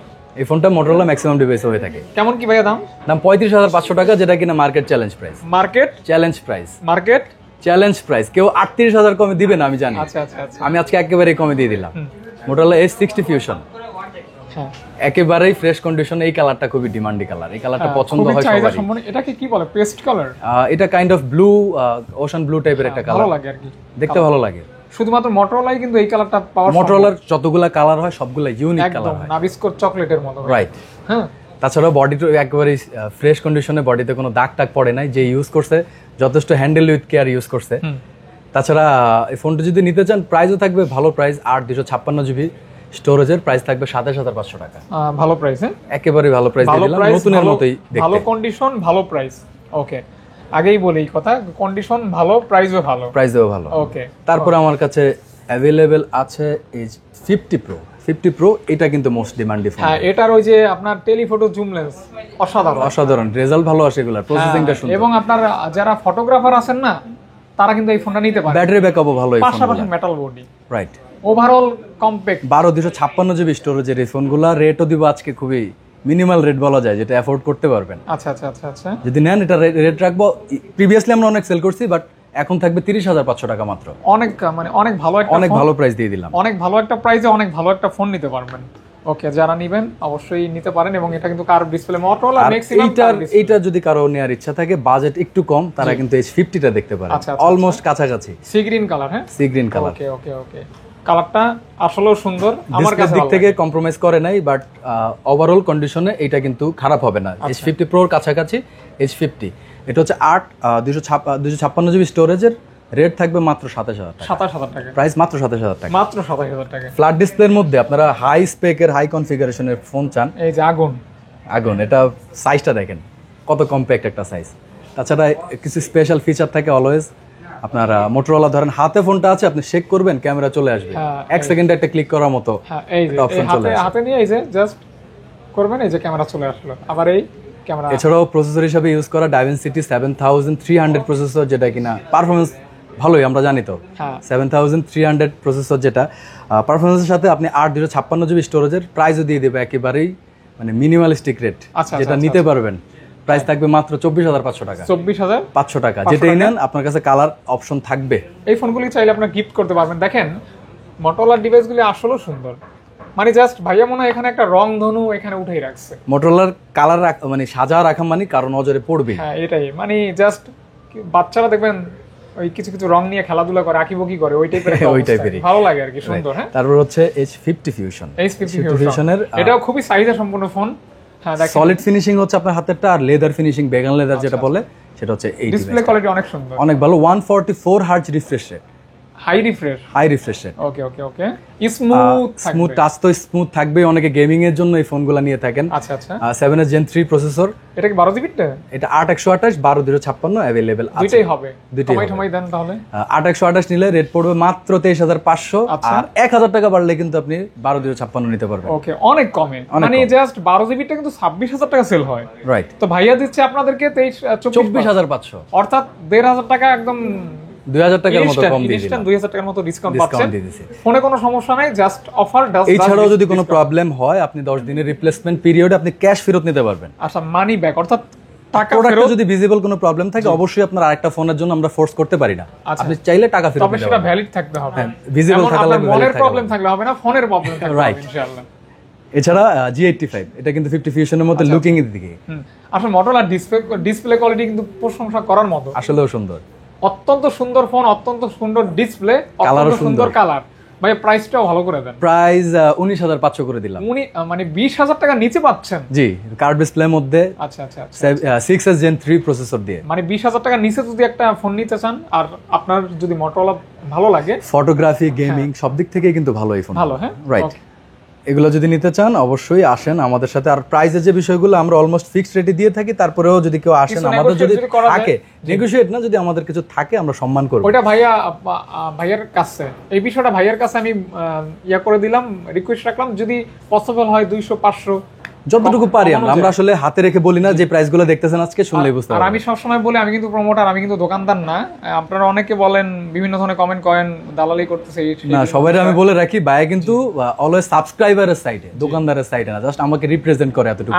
এই ফোনটা মোটরোলা ম্যাক্সিমাম ডিভাইসে হয়ে থাকে। কেমন কি ভাইয়া দাম 35500 টাকা, যেটা কিনা market challenge price, challenge price. কেউ 38000 কমে দিবে না, আমি জানি। আচ্ছা, আমি আজকে একেবারে কমে দিয়ে দিলাম। মোটরোলা H60 Fusion, একেবারেই ফ্রেশ কন্ডিশনে, এই কালারটা খুবই ডিমান্ডি কালার, এই কালারটা পছন্দ হয় সবারই। এটাকে কি বলে, পেস্ট কালার? এটা kind of blue, ocean blue টাইপের একটা কালার, ভালো লাগে আর কি, দেখতে ভালো লাগে। শুধুমাত্র মোটরোলাই কিন্তু এই কালারটা পাওয়া, মোটরোলার যতগুলা কালার হয় সবগুলা ইউনিক কালার হয়, নাবিস্কো চকলেটের মতো, রাইট। হ্যাঁ, তাছাড়া বডিটা একেবারে ফ্রেশ কন্ডিশনে, বডিতে কোনো দাগ টাগ পড়ে নাই, যে ইউজ করছে যথেষ্ট হ্যান্ডেল উইথ কেয়ার ইউজ করছে। তাছাড়া এই ফোনটা যদি নিতে চান, প্রাইসও থাকবে ভালো প্রাইস, 8256 জিবি স্টোরেজের, প্রাইস থাকবে 27500 টাকা, ভালো প্রাইস, হ্যাঁ, একেবারে ভালো প্রাইস দিয়ে দিলাম, নতুনের মতোই দেখতে, ভালো কন্ডিশন, ভালো প্রাইস। ওকে, আগেই বলি এই কথা, কন্ডিশন ভালো, প্রাইসও ভালো। ওকে, তারপর আমার কাছে अवेलेबल আছে এই 50 Pro, এটা কিন্তু মোস্ট ডিমান্ডিং ফোন। হ্যাঁ, এটার ওই যে আপনার টেলিফটো জুম লেন্স অসাধারণ, রেজাল্ট ভালো আসে, এগুলা প্রসেসিংটা সুন্দর, এবং আপনার যারা ফটোগ্রাফার আছেন না, তারা কিন্তু এই ফোনটা নিতে পারে। ব্যাটারি ব্যাকআপও ভালো এই ফোনগুলো, পাশাপাশি metal body, right. Overall compact. 12 256 স্টোরেজের এই ফোনগুলো রেটও দিব আজকে খুবই মিনিমাল রেট বলা যায়, যেটা অ্যাফোর্ড করতে পারবেন। আচ্ছা আচ্ছা আচ্ছা আচ্ছা, যদি নেন এটা রেট রাখবো, প্রিভিয়াসলি আমরা অনেক সেল করছি, বাট এখন থাকবে 30,500 টাকা মাত্র। অনেক মানে অনেক ভালো একটা অনেক ভালো প্রাইস দিয়ে দিলাম, অনেক ভালো একটা প্রাইসে অনেক ভালো একটা ফোন নিতে পারবেন। ওকে, যারা নেবেন অবশ্যই নিতে পারেন। এবং এটা কিন্তু কার্ভ ডিসপ্লে, মোটরোলা ম্যাক্সিমাম এইটা যদি কারো নেওয়ার ইচ্ছা থাকে, বাজেট একটু কম, তারা কিন্তু H50 টা দেখতে পারে, অলমোস্ট কাছাকাছি। সি গ্রিন কালার, হ্যাঁ সি গ্রিন কালার। ওকে ওকে ওকে, কালারটা আসলেও সুন্দর, আমার কাছে দিক থেকে কম্প্রোমাইজ করে নাই, বাট ওভারঅল কন্ডিশনে এটা কিন্তু খারাপ হবে না। H50 Pro এর কাছাকাছি H50, এটা হচ্ছে 256 জিবি স্টোরেজের, রেট থাকবে মাত্র 27,000 টাকা। 27,000 টাকা প্রাইস, মাত্র 27,000 টাকা, মাত্র 27,000 টাকা। ফ্ল্যাট ডিসপ্লের মধ্যে আপনারা হাই স্পেকের হাই কনফিগারেশনের ফোন চান, এই যে আগুন, এটা সাইজটা দেখেন কত কম্প্যাক্ট একটা সাইজ। তাছাড়া কিছু স্পেশাল ফিচার থাকে অলওয়েজ। আপনার মোটরোলা ধরেন হাতে ফোনটা আছে, আপনি শেক করবেন, ক্যামেরা চলে আসবে, 1 সেকেন্ডে একটা ক্লিক করার মতো একটা অপশন চলে আসবে। হাতে নিয়ে এই যে জাস্ট করবেন, এই যে ক্যামেরা চলে আসলো। আবার এই ক্যামেরা, এছাড়াও প্রসেসর হিসেবে ইউজ করা Dimensity 7300 প্রসেসর, যেটা কিনা পারফরমেন্স ভালোই, আমরা জানি তো 7300 প্রসেসর, যেটা পারফরমেন্সের সাথে আপনি 8 জিবি স্টোরেজের, প্রাইসও দিয়ে দেবে একেবারেই মানে মিনিমালিস্টিক রেট, যেটা নিতে পারবেন। প্রাইস থাকবে মাত্র 24,500 টাকা। 24,500 টাকা, যেটাই নেন আপনার কাছে কালার অপশন থাকবে। এই ফোনগুলি চাইলে আপনারা গিফট করতে পারবেন। দেখেন মোটরোলার ডিভাইসগুলি আসলেও সুন্দর, মানে জাস্ট ভাইয়া মনে হয় এখানে একটা রং ধনু এখানে উঠেই রাখছে। মোটরোলার কালার মানে সাজা রাখা মানে কারো নজরে পড়বে, হ্যাঁ এটাই, মানে জাস্ট বাচ্চারা দেখবেন ওই কিছু কিছু রং নিয়ে খেলাধুলা করে, আঁকিবুকি করে, ওই টাইপের ভালো লাগে আর কি, সুন্দর। হ্যাঁ, তারপর হচ্ছে H50 Fusion। ফিউশনের এটাও খুবই সাইজে সম্পূর্ণ ফোন। হ্যাঁ, দেখেন সলিড ফিনিশিং হচ্ছে আপনার হাতেরটা, আর লেদার ফিনিশিং, বেগান লেদার যেটা বলে, সেটা হচ্ছে এই ডিসপ্লে কোয়ালিটি অনেক সুন্দর, অনেক ভালো। 144 hertz refresh rate, high refresh rate. Okay okay okay, smooth touch তো স্মুথ থাকবে। অনেকে গেমিং এর জন্য এই ফোনগুলো নিয়ে থাকেন। আচ্ছা আচ্ছা, 7 Gen 3 প্রসেসর। এটা কি 12 জিবি টা? এটা 8128 12256 अवेलेबल আছে। দুইটাই হবে, সময় দেন তাহলে। 8128 নিলে রেট পড়বে মাত্র 23,500, আর 1000 টাকা বাড়লে কিন্তু আপনি 12256 নিতে পারবেন। ওকে, অনেক কমে, মানে জাস্ট 12 জিবি টা কিন্তু 26,000 টাকা সেল হয়, রাইট। তো ভাইয়া দিচ্ছে আপনাদেরকে 24,500, অর্থাৎ 1,500 টাকা, একদম 2,000 টাকার মতো কম দিয়ে দিলাম, 2,000 টাকার মতো ডিসকাউন্ট পাচ্ছেন। ফোনে কোনো সমস্যা নাই, জাস্ট অফার। এছাড়াও যদি কোনো প্রবলেম হয়, আপনি 10 দিনের রিপ্লেসমেন্ট পিরিয়ডে আপনি ক্যাশ ফেরত নিতে পারবেন। আচ্ছা, মানি ব্যাক, অর্থাৎ টাকা ফেরত। যদি ভিজিবল কোনো প্রবলেম থাকে, অবশ্যই আপনার আরেকটা ফোনের জন্য আমরা ফোর্স করতে পারি না, আপনি চাইলে টাকা ফেরত নিতে পারবেন, তবে সেটা ভ্যালিড থাকতে হবে। ভিজিবল থাকলে হবে, মনের প্রবলেম থাকলে হবে না, ফোনের প্রবলেম থাকলে হবে ইনশাআল্লাহ। এছাড়া G85, এটা কিন্তু 50 ফিউশনের মধ্যে লুকিং এর দিকে। আসলে মোটরোলা ডিসপ্লে কোয়ালিটি কিন্তু প্রশংসা করার মতো, আসলেও সুন্দর, অত্যন্ত সুন্দর ফোন, অত্যন্ত সুন্দর ডিসপ্লে, অত্যন্ত সুন্দর কালার। ভাই প্রাইসটাও ভালো করে দেন। প্রাইস 19,500 করে দিলাম, মানে 20,000 টাকা নিচে পাচ্ছেন। জি, কার্ভ ডিসপ্লের মধ্যে। আচ্ছা আচ্ছা, 6s Gen 3 প্রসেসর দিয়ে, মানে 20,000 টাকা নিচে যদি একটা ফোন নিতে চান, আর আপনার যদি মোটরোলা ভালো লাগে, ফটোগ্রাফি, গেমিং সব দিক থেকে কিন্তু ভালো এই ফোন, ভালো। হ্যাঁ, রাইট। এগুলো যদি নিতে চান অবশ্যই আসেন আমাদের সাথে। আর প্রাইসের যে বিষয়গুলো আমরা অলমোস্ট ফিক্সড রেটে দিয়ে থাকি, তারপরেও যদি কেউ আসেন, আমাদের যদি থাকে নেগোশিয়েট না, যদি আমাদের কিছু থাকে আমরা সম্মান করব। ওইটা ভাইয়ার কাছে, এই বিষয়টা ভাইয়ার কাছে আমি করে দিলাম, রিকোয়েস্ট রাখলাম, যদি পসিবল হয় 200-500 যতটুকু পারি আমরা আসলে হাতে রেখে বলি না, যে প্রাইসগুলো দেখতেছেন আজকে শুনলেই বুঝতে পারবেন। আর আমি সবসময় বলি, আমি কিন্তু প্রমোটার, আমি কিন্তু দোকানদার না। আপনারা অনেকে বলেন, বিভিন্ন ধরনের কমেন্ট করেন, দালালি করতেছে না, সবাই আমি বলে রাখি, ভাই কিন্তু অলওয়েজ সাবস্ক্রাইবারের সাইডে, দোকানদারের সাইডে না, জাস্ট আমাকে রিপ্রেজেন্ট করে এতটুকু।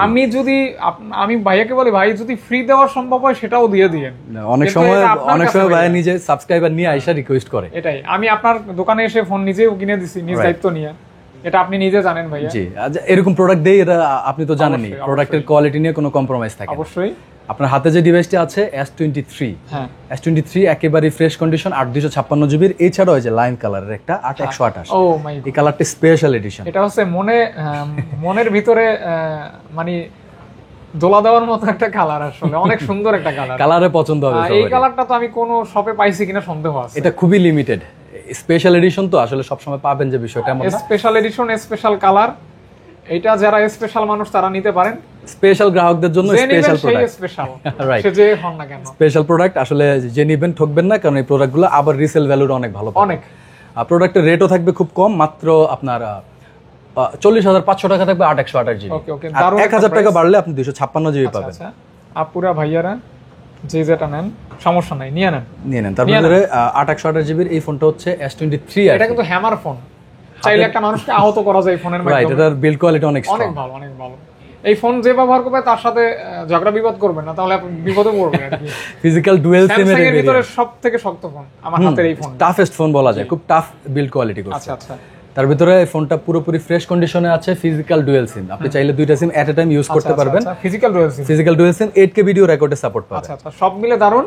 আমি ভাইয়াকে বলি, ভাই যদি ফ্রি দেওয়া সম্ভব হয় সেটাও দিয়ে দিয়েন। অনেক সময় ভাই নিজে সাবস্ক্রাইবার নিয়ে আইসা রিকোয়েস্ট করে। এটাই, আমি আপনার দোকানে এসে ফোন নিজেও কিনে দিছি, নিজ দায়িত্ব নিয়ে, এটা আপনি নিজে জানেন ভাইয়া। জি, এরকম প্রোডাক্ট দেই, এটা আপনি তো জানেনই, প্রোডাক্টের কোয়ালিটি নিয়ে কোনো কম্প্রোমাইজ থাকে অবশ্যই। আপনার হাতে যে ডিভাইসটি আছে S23, হ্যাঁ S23 একেবারে ফ্রেশ কন্ডিশন, 8 জিবির। এছাড়াও যে লাইম কালারের একটা 8128, ও মাই গড, এই কালারটি স্পেশাল এডিশন। এটা হচ্ছে মনের ভিতরে মানে দোলা দেওয়ার মতো একটা কালার, আসলে অনেক সুন্দর একটা কালার, কালারে পছন্দ হবে। এই কালারটা তো আমি কোনো শপে পাইছি কিনা সন্দেহ আছে। এটা খুবই লিমিটেড, স্পেশাল এডিশন, তো আসলে সবসময় পাবেন যে বিষয়টা এমন না। স্পেশাল এডিশন, স্পেশাল কালার, এটা যারা স্পেশাল মানুষ তারা নিতে পারেন। স্পেশাল গ্রাহকদের জন্য স্পেশাল প্রোডাক্ট, স্পেশাল, রাইট, সে যে হন না কেন স্পেশাল প্রোডাক্ট। আসলে যে নিবেন ঠকবেন না, কারণ এই প্রোডাক্টগুলো আবার রিসেল ভ্যালুটা অনেক ভালো, অনেক। প্রোডাক্টের রেটও থাকবে খুব কম, মাত্র আপনার 40,500 টাকা থাকবে 8 128 জিবি। ওকে ওকে, আর 1000 টাকা বাড়লে আপনি 256 জিবি পাবেন। আপুরা ভাইয়ারা, যে যেটা নেন সমস্যা নাই, নিয়ে নেন। তার ভিতরে 828 জিবির এই ফোনটা হচ্ছে S23। এটা কিন্তু হ্যামার ফোন, চাইলে একটা মানুষকে আহত করা যায় ফোনের মাধ্যমে। রাইট, এটার বিল্ড কোয়ালিটি অনেক ভালো, অনেক ভালো। এই ফোন যে ব্যবহার করবে তার সাথে ঝগড়া বিবাদ করবেন না, তাহলে আপনি বিপদে পড়বেন আর কি। ফিজিক্যাল ডুয়াল সিম এর ভিতরে সবথেকে শক্ত ফোন আমার হাতের এই ফোন, টাফেস্ট ফোন বলা যায়, খুব টাফ বিল্ড কোয়ালিটি করছে। আচ্ছা। তার ভিতরে এই ফোনটা পুরোপুরি ফ্রেশ কন্ডিশনে আছে, ফিজিক্যাল ডুয়াল সিম, আপনি চাইলে দুইটা সিম এট এ টাইম ইউজ করতে পারবেন। Physical dual SIM 8K video রেকর্ডে সাপোর্ট পাবে। আচ্ছা, সব মিলে দারুন।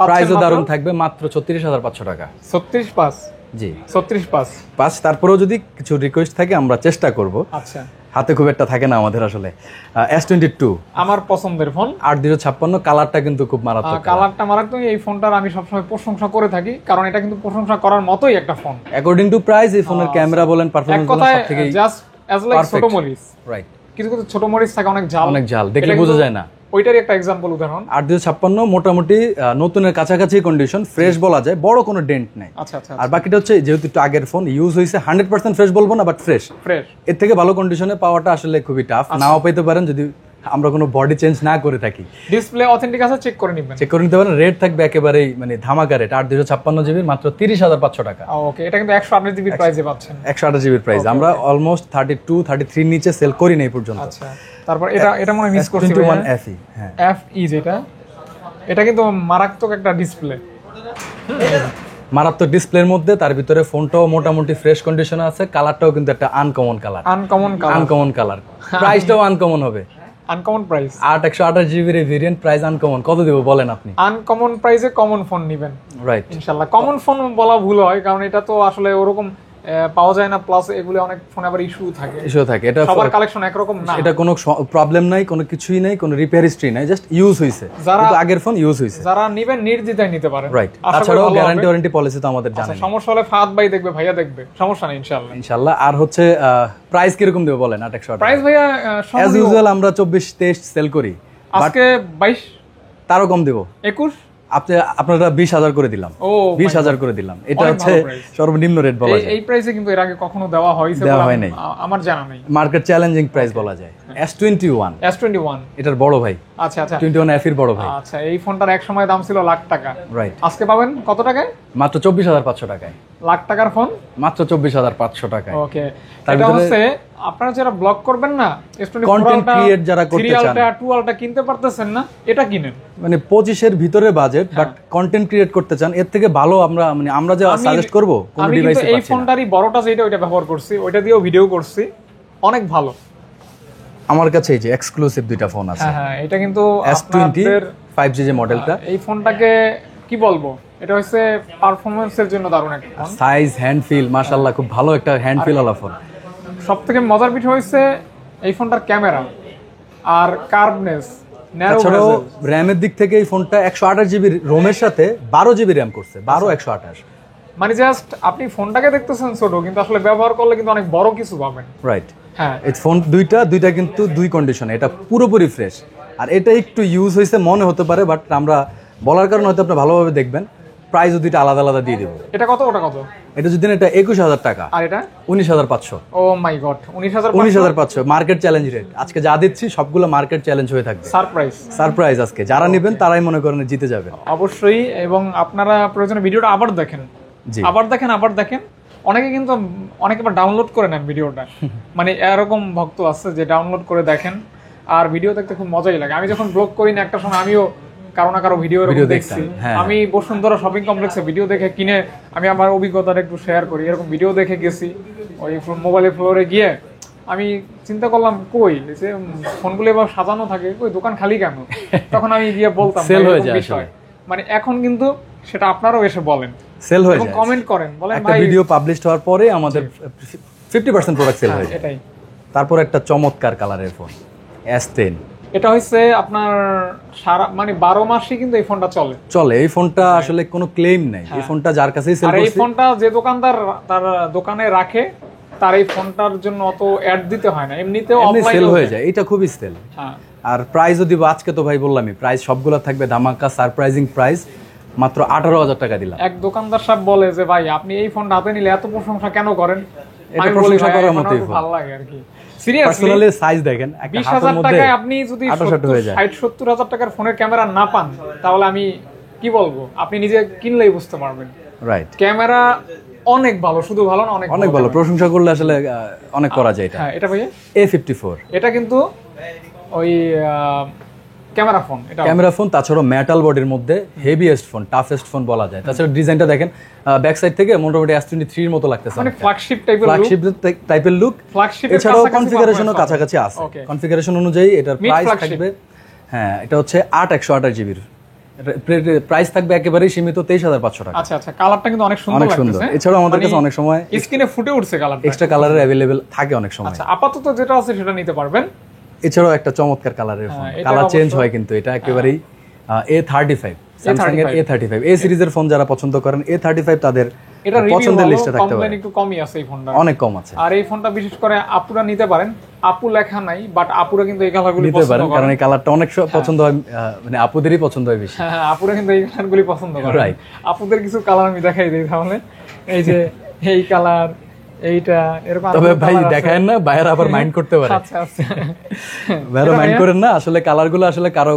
প্রাইসও দারুন থাকবে, মাত্র 36500 টাকা। 36.5 জি 36.5। তারপরেও যদি কিছু রিকোয়েস্ট থাকে আমরা চেষ্টা করব। আচ্ছা, হাতে খুব একটা থাকে না আমাদের আসলে। S22 আমার পছন্দের ফোন, 8056, কালারটা কিন্তু খুব মারাত্মক। কালারটা মারাত্মক। এই ফোনটার আমি সবসময় প্রশংসা করে থাকি, কারণ এটা কিন্তু প্রশংসা করার মতোই একটা ফোন। অ্যাকর্ডিং টু প্রাইস এই ফোনের ক্যামেরা বলেন, পারফরম্যান্স বলেন, সবথেকে জাস্ট অ্যাজ লাইক ছোট মরিচ। রাইট, কিছু ছোট মরিচ থাকে অনেক ঝাল, দেখলে বোঝা যায় না। ওইটারই একটা एग्जांपल উদাহরণ। 8256 মোটামুটি নতুনের কাছাকাছি কন্ডিশন, ফ্রেশ বলা যায়, বড় কোনো ডেন্ট নাই। আচ্ছা। আর বাকিটা হচ্ছে যেহেতু একটু আগের ফোন ইউজ হইছে, 100% ফ্রেশ বলবো না, বাট ফ্রেশ। এর থেকে ভালো কন্ডিশনে পাওয়াটা আসলে খুবই টাফ। নাও পেতে পারেন যদি আমরা কোনো বডি চেঞ্জ না করে থাকি। ডিসপ্লে অথেন্টিক আছে, চেক করে নিতে পারেন। রেট থাকবে একেবারেই মানে ধামাকা রেট, 8256 জিবি মাত্র 30500 টাকা। ওকে, এটা কিন্তু 128 জিবি প্রাইসে পাচ্ছেন। 128 জিবির প্রাইস আমরা অলমোস্ট 32-33 নিচে সেল করি না এই পর্যন্ত। আচ্ছা, তারপর এটা মনে মিস করছি, FE। হ্যাঁ, FE যেটা, এটা কিন্তু মারাত্মক একটা ডিসপ্লে, মারাত্মক ডিসপ্লের মধ্যে। তার ভিতরে ফোনটাও মোটামুটি ফ্রেশ কন্ডিশনে আছে, কালারটাও কিন্তু একটা আনকমন কালার। প্রাইসটাও আনকমন হবে, আনকমন প্রাইস। 128 জিবির ভেরিয়েন্ট, প্রাইস আনকমন। কত দেব বলেন আপনি? আনকমন প্রাইসে কমন ফোন নেবেন, রাইট ইনশাআল্লাহ। কমন ফোন বলা ভুল হয়, কারণ এটা তো আসলে ওরকম পাওয়া যায় না, প্লাস এগুলো অনেক ফোনে আবার ইস্যু থাকে। এটা সবার কালেকশন একরকম না, এটা কোনো প্রবলেম নাই, কোনো কিছুই নাই, কোনো রিপেয়ার হিস্ট্রি নাই, জাস্ট ইউজ হইছে, কিন্তু আগের ফোন ইউজ হইছে। যারা নেবেন নির্দ্বিধায় নিতে পারেন, রাইট। তাছাড়াও গ্যারান্টি ওয়ারেন্টি পলিসি তো আমাদের জানেন। সমস্যা হলে ফাহাদ ভাই দেখবে, ভাইয়া দেখবে, সমস্যা নেই ইনশাআল্লাহ। আর হচ্ছে প্রাইস কিরকম দেব বলেন? 828 প্রাইস ভাইয়া অ্যাজ ইউজুয়াল আমরা 24-23 সেল করি, আজকে 22, তারও কম দেব, 21। আপনারা 20,000 করে দিলাম, 20,000 করে দিলাম। এটা হচ্ছে সর্বনিম্ন রেট বলা যায়। এই প্রাইসে কিন্তু এর আগে কখনো দেওয়া হয়েছে বলে আমার জানা নেই। মার্কেট চ্যালেঞ্জিং প্রাইস বলা যায়। S21 এটার বড় ভাই। আচ্ছা 21 FE এর বড় ভাই। আচ্ছা, এই ফোনটার এক সময় দাম ছিল লাখ টাকা, রাইট। আজকে পাবেন কত টাকায়? মাত্র 24,500 টাকায়। লাখ টাকার ফোন মাত্র 24,500 টাকায়। ওকে, এটা হচ্ছে আপনারা যারা ব্লগ করবেন না, কন্টেন্ট ক্রিয়েট যারা করতে চান, 2 কিনতে পারতেছেন না, এটা কিনেন। মানে 25 এর ভিতরে বাজেট, বাট কন্টেন্ট ক্রিয়েট করতে চান, এর থেকে ভালো আমরা যা সাজেস্ট করব কোন ডিভাইসে পাচ্ছি না। এই ফোনটারই বড়টা যেটা, ওইটা ব্যবহার করছি, ওইটা দিয়েও ভিডিও করছি, অনেক ভালো। আমার কাছে এই যে এক্সক্লুসিভ দুইটা ফোন আছে। হ্যাঁ, এটা কিন্তু S20 5G যে মডেলটা, এই ফোনটাকে কি বলবো, এটা হচ্ছে পারফরম্যান্সের জন্য দারুণ একটা ফোন। সাইজ, হ্যান্ড ফিল, মাশাআল্লাহ খুব ভালো একটা হ্যান্ড ফিল ওয়ালা ফোন। সবথেকে মজার বিষয় হচ্ছে এই ফোনটার ক্যামেরা আর কার্ভনেস, ন্যারো বেজেল। র‍্যামের দিক থেকে এই ফোনটা 128 জিবি রোমের সাথে 12 জিবি র‍্যাম করছে, 12/128। মানে জাস্ট আপনি ফোনটাকে দেখতেছেন ছোট, কিন্তু আসলে ব্যবহার করলে কিন্তু অনেক বড় কিছু পাবেন, রাইট। হ্যাঁ, এই ফোন দুইটা কিন্তু দুই কন্ডিশনে, এটা পুরোপুরি ফ্রেশ, আর এটা একটু ইউজ হয়েছে মনে হতে পারে, বাট আমরা বলার কারণে হয়তো আপনি ভালোভাবে দেখবেন। প্রাইস দুইটা আলাদা আলাদা দিয়ে দেব। এটা কত, ওটা কত? এটা যদি এটা 21,000 টাকা, আর এটা 19,500। ও মাই গড, 19,500 মার্কেট চ্যালেঞ্জ রেট। আজকে যা দিচ্ছি সবগুলো মার্কেট চ্যালেঞ্জ হয়ে থাকবে, সারপ্রাইজ। আজকে যারা নেবেন তারাই মনে করেন জিতে যাবে অবশ্যই। এবং আপনারা প্রয়োজনে ভিডিওটা আবার দেখেন, আবার দেখেন। অনেকে আবার ডাউনলোড করে নেন ভিডিওটা, মানে এরকম ভক্ত আছে যে ডাউনলোড করে দেখেন, আর ভিডিও দেখতে খুব মজাই লাগে। আমি যখন ব্লগ করি না, একটা সময় আমিও কারো না কারো ভিডিও দেখছি। আমি বসুন্ধরা শপিং কমপ্লেক্সে ভিডিও দেখে কিনে আমি আমার অভিজ্ঞতাটা একটু শেয়ার করি। এরকম ভিডিও দেখে গেছি, ওই মোবাইলের ফ্লোরে গিয়ে আমি চিন্তা করলাম, কই যে ফোনগুলো এবার সাজানো থাকে, কই দোকান খালি কেন? তখন আমি গিয়ে বলতাম সেল হয়ে যায় বিষয়। মানে এখন কিন্তু সেটা আপনারাও এসে বলেন, সেল হয়ে যায়, কমেন্ট করেন, বলেন একটা ভিডিও পাবলিশড হওয়ার পরে আমাদের 50% প্রোডাক্ট সেল হয়ে যায়। এটাই। তারপর একটা চমৎকার কালারের ফোন S10। এটা হচ্ছে আপনার সারা মানে 12 মাসই কিন্তু এই ফোনটা চলে। এই ফোনটা আসলে কোনো ক্লেম নাই, এই ফোনটা যার কাছেই সেল করছি। আর এই ফোনটা যে দোকানদার তার দোকানে রাখে, তার এই ফোনটার জন্য অত অ্যাড দিতে হয় না, এমনিতেও অনলাইনে সেল হয়ে যায়। এটা খুবই সেল। আর প্রাইস যদি আজকে তো ভাই বললামই, প্রাইস সবগুলো থাকবে ধামাকা সারপ্রাইজিং প্রাইস, মাত্র 18,000 টাকা দিলাম। এক দোকানদার সাহেব বলে যে ভাই আপনি এই ফোনটা হাতে নিলে এত প্রশংসা কেন করেন? এটা প্রশংসা করার মতোই ভালো লাগে আর কি। সিরিয়াসলি পার্সোনালি সাইজ দেখেন, একটা 20,000 হাতের মধ্যে টাকায় আপনি যদি 68 হয়ে যায়। 60-70,000 টাকার ফোনের ক্যামেরা না পান তাহলে আমি কি বলবো, আপনি নিজে কিনলেই বুঝতে পারবেন। রাইট, ক্যামেরা অনেক ভালো, শুধু ভালো না অনেক ভালো, প্রশংসা করলে আসলে অনেক করা যায়। এটা হ্যাঁ, এটা ভাইয়া A54, এটা কিন্তু ওই ক্যামেরা ফোন, এটা ক্যামেরা ফোন, তাছাড়া মেটাল বডির মধ্যে হেভিয়েস্ট ফোন, টাফেস্ট ফোন বলা যায়। তাছাড়া ডিজাইনটা দেখেন, ব্যাক সাইড থেকে মোটামুটি S23 এর মতো লাগতেছে, মানে ফ্ল্যাগশিপ টাইপের লুক, ফ্ল্যাগশিপ টাইপের লুক। ফ্ল্যাগশিপের এছাড়াও কনফিগারেশনও কাছাকাছি আছে। কনফিগারেশন অনুযায়ী এটার প্রাইস flagship। থাকবে, হ্যাঁ এটা হচ্ছে 8/128 জিবির, প্রাইস থাকবে একেবারেই সীমিত 23,500 টাকা। আচ্ছা আচ্ছা, কালারটা কিন্তু অনেক সুন্দর অনেক সুন্দর। লাগতেছে। এছাড়াও আমাদের কাছে অনেক সময় স্ক্রিনে ফুটে উঠছে কালারটা, এক্সট্রা কালারের अवेलेबल থাকে অনেক সময়। আচ্ছা, আপাতত যেটা আছে সেটা নিতে পারবেন। এছাড়াও একটা চমৎকার কালারের ফোন, কালার চেঞ্জ হয় কিন্তু এটা একেবারেই A35, স্যামসাং এর A35 এ সিরিজের ফোন যারা পছন্দ করেন, A35 তাদের এটা পছন্দের লিস্টে থাকতে কমপ্লেন পারে, একটু কমই আছে এই ফোনটা, অনেক কম আছে। আর এই ফোনটা বিশেষ করে আপুরা নিতে পারেন। আপু লেখা নাই, বাট আপুরা কিন্তু এই কালারগুলি নিতে পছন্দ পারেন, করে। কারণ এই কালারটা অনেক পছন্দ হয়, মানে আপুদেরই পছন্দ হয় বেশি। হ্যাঁ, আপুরা কিন্তু এই কালারগুলি পছন্দ করে। Right. আপুদের কিছু কালার আমি দেখাই দিই তাহলে। এই যে এই কালার, এইটা, এরকম তবে ভাই দেখায়েন না, বাইরে আবার মাইন্ড করতে পারে। আচ্ছা আচ্ছা, বাইরে মাইন্ড করেন না, আসলে কালারগুলো আসলে কারো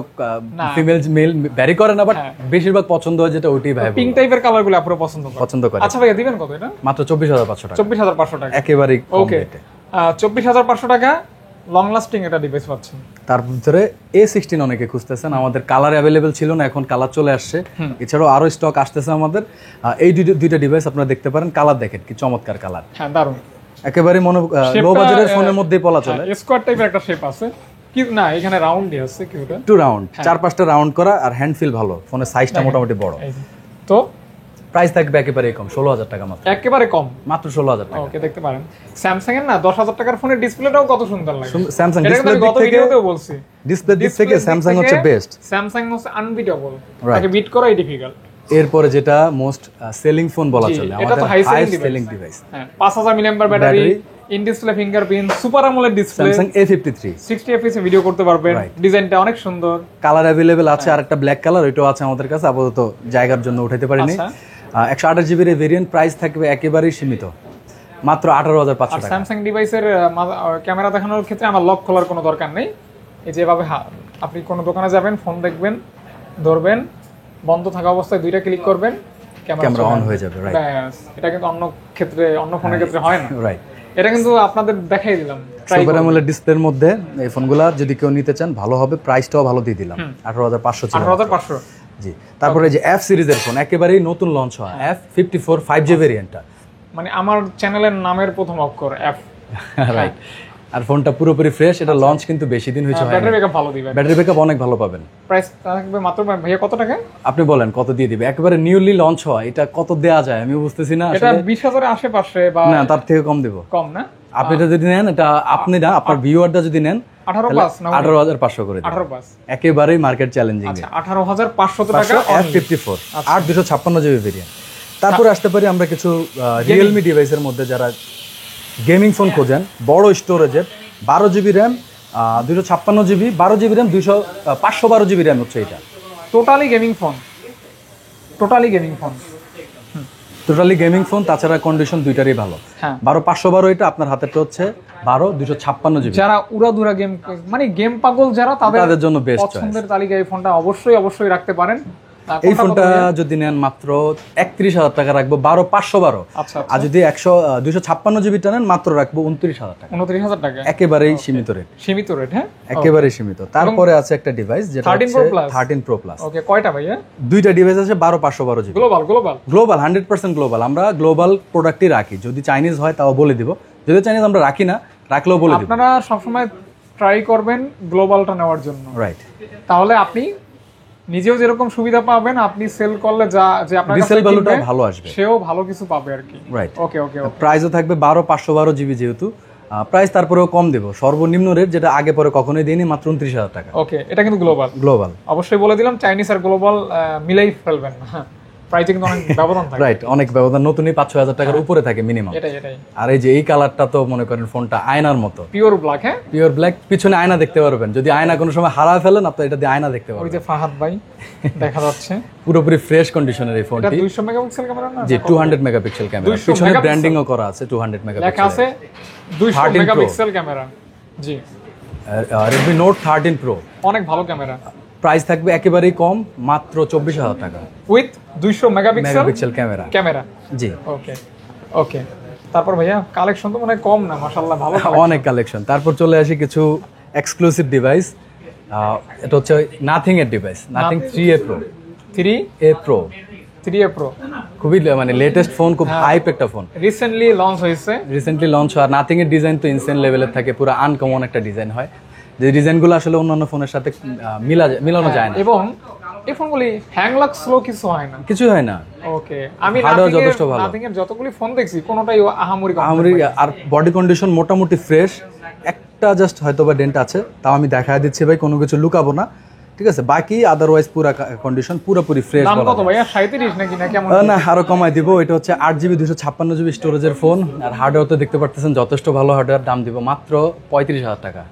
ফিমেল মেল ভ্যারি করে না, বাট বেশিরভাগ পছন্দ হয় যেটা ওইটাই ভাই পিঙ্ক টাইপের কালারগুলো আপুরা পছন্দ করে। করে। আচ্ছা ভাইয়া, দিবেন কত এটা? মাত্র 24,500 টাকা, 24,500 টাকা। একেবারেই কম ওকে, রেটে। 24,500 টাকা লং লাস্টিং এটা ডিভাইস পাচ্ছেন। তার ভিতরে A16 অনেকে খুঁজতেছেন, আমাদের কালার অ্যাভেলেবেল ছিল না, এখন কালার চলে আসছে। এছাড়াও আরো স্টক আসতেছে আমাদের। এই দুইটা ডিভাইস আপনারা দেখতে পারেন, কালার দেখেন কি চমৎকার কালার, হ্যাঁ দারুন, একেবারে লো বাজেটের ফোনের মধ্যেই বলা চলে। স্কোয়ার টাইপের একটা শেপ আছে কি না, এখানে রাউন্ডই আছে কি ওটা, টু রাউন্ড, 4-5টা রাউন্ড করা, আর হ্যান্ড ফিল ভালো, ফোনের সাইজটা মোটামুটি বড়। এই যে। তো প্রাইস থাকবে একেবারে কম, 16,000 টাকা মাত্র, একেবারে কম, মাত্র 16,000 টাকা। ওকে, দেখতে পারেন স্যামসাং এর না 10,000 টাকার ফোনের ডিসপ্লেটাও কত সুন্দর লাগে। স্যামসাং এটা কিন্তু ডিসপ্লে আমি দিক গত থেকে, ভিডিওতেও বলছি, ডিসপ্লে দিক থেকে স্যামসাং হচ্ছে বেস্ট। স্যামসাং হচ্ছে আনবিটেবল, Right. তাকে বিট করাই ডিফিকাল্ট। এরপরে যেটা মোস্ট সেলিং ফোন বলা চলে, এটা তো আমাদের high highest selling selling device. Device, হ্যাঁ, 5000 milliampere battery, in display fingerprint, super AMOLED display, Samsung A53, 60 fps এ ভিডিও করতে পারবেন। Right. ডিজাইনটা অনেক সুন্দর। কালার অ্যাভেলেবেল আছে, আর একটা ব্ল্যাক কালার, ওইটাও আছে আমাদের কাছে, আপাতত জায়গার জন্য উঠাইতে পারিনি। আচ্ছা। 128 জিবির ভেরিয়েন্ট, প্রাইস থাকবে একেবারেই সীমিত, মাত্র 18,500 টাকা। স্যামসাং ডিভাইসের ক্যামেরা দেখানোর ক্ষেত্রে আমার লক খোলার কোনো দরকার নেই। এই যে এভাবে আপনি কোনো দোকানে যাবেন, ফোন দেখবেন, ধরবেন, বন্ধ থাকা অবস্থায় দুইটা ক্লিক করবেন, ক্যামেরা অন হয়ে যাবে। রাইট, এটা কিন্তু অন্য ফোনের ক্ষেত্রে হয় না। রাইট, এটা কিন্তু আপনাদের দেখাই দিলাম। সুপার অ্যামোলেড ডিসপ্লের মধ্যে এই ফোনগুলা যদি কেউ নিতে চান ভালো হবে, প্রাইসটাও ভালো দিয়ে দিলাম, 18,500 ছিল। 18,500। জি, তারপরে যে F সিরিজের ফোন, একেবারেই নতুন লঞ্চ হয়, F54 5G ভেরিয়েন্টটা, মানে আমার চ্যানেলের নামের প্রথম অক্ষর F। রাইট, আর ফোনটা পুরোপুরি ফ্রেশ, এটা লঞ্চ কিন্তু বেশি দিন হয়েছে, ব্যাটারি ব্যাকআপ ভালো দিবেন, ব্যাটারি ব্যাকআপ অনেক ভালো পাবেন। প্রাইস থাকবে মাত্র ভাইয়া কত টাকা? আপনি বলেন কত দিয়ে দিবে, একেবারে নিউলি লঞ্চ হয়, এটা কত দেয়া যায় আমি বুঝতেছি না এটা আসলে। 20,000 এর আশেপাশে বা না, তার থেকে কম দেব। কম না? আপনি এটা যদি নেন, এটা আপনি না, আপনার ভিউয়ারটা যদি নেন 18 প্লাস না? 18,500 করে দিন, 18 প্লাস, একেবারেই মার্কেট চ্যালেঞ্জিং। আচ্ছা 18,500 টাকা F54 আর 256 জিবি ভেরিয়েন্ট। তারপরে আসতে পারি আমরা কিছু রিয়েলমি ডিভাইসের মধ্যে, যারা গেমিং ফোন খোঁজেন, বড় স্টোরেজের, 12 GB RAM, 256 GB, 12 GB RAM, 512 GB RAM হচ্ছে এটা। Totally gaming phone, totally gaming phone, totally gaming phone, তাছাড়া কন্ডিশন দুইটারই ভালো। হ্যাঁ, 12/512 এটা, আপনার হাতেরটা হচ্ছে 12/256 জিবি। যারা উড়াধুরা গেম, মানে গেম পাগল যারা, তাদের জন্য বেস্ট চয়েস। পছন্দের তালিকায় এই ফোনটা অবশ্যই রাখতে পারেন। এই ফোনটা যদি নেন মাত্র 31,000 টাকা রাখবো, 12/512। আচ্ছা, আর যদি 256 জিবিটা নেন মাত্র রাখবো 29,000 টাকা, 29,000 টাকা, একেবারেই সীমিত রেট, সীমিত রেট। হ্যাঁ, একেবারেই সীমিত। তারপরে আছে একটা ডিভাইস যেটা 13 Pro Plus। 13 Pro Plus। ওকে, কয়টা ভাইয়া? দুইটা ডিভাইস আছে, 12/512 জিবি। গ্লোবাল 100% গ্লোবাল, আমরা গ্লোবাল প্রোডাক্টই রাখি, যদি চাইনিজ হয় তাও বলে দিব, যদি চাইনিজ আমরা রাখি না, রাখলেও বলে দিব। আপনারা সবসময় ট্রাই করবেন গ্লোবালটা নেওয়ার জন্য, রাইট, তাহলে আপনি নিজেও যেরকম সুবিধা পাবেন, আপনি সেল করলে যে আপনার কাছে রিসেল ভ্যালুটা ভালো আসবে, সেও ভালো কিছু পাবে আর কি। রাইট, ওকে ওকে, প্রাইসও থাকবে 12/512 জিবি, যেহেতু প্রাইস তারপরেও কম দেব, সর্বনিম্ন রেট যেটা আগে পরে কখনোই দেয়নি, মাত্র 29,000 টাকা। ওকে, এটা কিন্তু গ্লোবাল, অবশ্যই বলে দিলাম, চাইনিজ আর গ্লোবাল মিলাই ফেলবেন না, প্রাইসে কিন্তু অনেক ব্যবধান থাকে। রাইট, অনেক ব্যবধান, নতুনই 5-6 টাকার উপরে থাকে মিনিমাম। এটাই। আর এই যে এই কালারটা তো মনে করেন ফোনটা আয়নার মতো, পিওর ব্ল্যাক। হ্যাঁ, পিওর ব্ল্যাক, পিছনে আয়না দেখতে পারবেন, যদি আয়না কোনো সময় হারায় ফেলেন আপনি এটা দিয়ে আয়না দেখতে ওই পারবেন। যে ফাহাদ ভাই দেখা যাচ্ছে, পুরোপুরি ফ্রেশ কন্ডিশনের এই এটা ফোনটি। 200 মেগাপিক্সেল ক্যামেরা না? জি, 200 মেগাপিক্সেল ক্যামেরা, 200 পিছনে মেগাপিক্সেল? ব্র্যান্ডিংও করা আছে 200 মেগাপিক্সেল। লেখা আছে 200 মেগাপিক্সেল ক্যামেরা। জি। Redmi Note 13 Pro অনেক ভালো ক্যামেরা, প্রাইস থাকবে একেবারেই কম, মাত্র 24,000 টাকা, উইথ 200 মেগাপিক্সেল ক্যামেরা। জি। ওকে ওকে। তারপর ভাইয়া কালেকশন তো মনে হয় কম না, মাশাআল্লাহ ভালো অনেক কালেকশন। তারপর চলে আসি কিছু এক্সক্লুসিভ ডিভাইস। এটা হচ্ছে নাথিং এর device, nothing 3A Pro। 3A Pro খুবই মানে লেটেস্ট ফোন, খুব হাইপ একটা ফোন, রিসেন্টলি লঞ্চ হয়। আর নাথিং এর ডিজাইন তো ইনসেন লেভেলের থাকে, পুরো আনকমন একটা ডিজাইন হয়, যে ডিজাইনগুলো আসলে অন্যান্য ফোনের সাথে মিলানো যায় না। এবং এই ফোনগুলি হ্যাং লাগ স্লো কিছু হয় না, কিছু হয় না। ওকে। আমি যথেষ্ট ভালো, নাথিং এর যতগুলি ফোন দেখছি কোনোটাই আহামরি। আর বডি কন্ডিশন মোটামুটি ফ্রেশ, একটা জাস্ট হয়তো বা ডেন্ট আছে, তাও আমি দেখায় দিচ্ছি ভাই, কোনো কিছু লুকাবো না, ঠিক আছে? বাকি আদারওয়াইজ পুরো কন্ডিশন পুরোপুরি ফ্রেশ। দাম কত ভাইয়া? 37 নাকি না কেমন? না, আরো কমাই দিব। এটা হচ্ছে 8GB 256GB স্টোরেজের ফোন, আর হার্ডওয়্যার তো দেখতে পারতেছেন যথেষ্ট ভালো হার্ডওয়্যার। দাম দিব মাত্র 35,000 টাকা,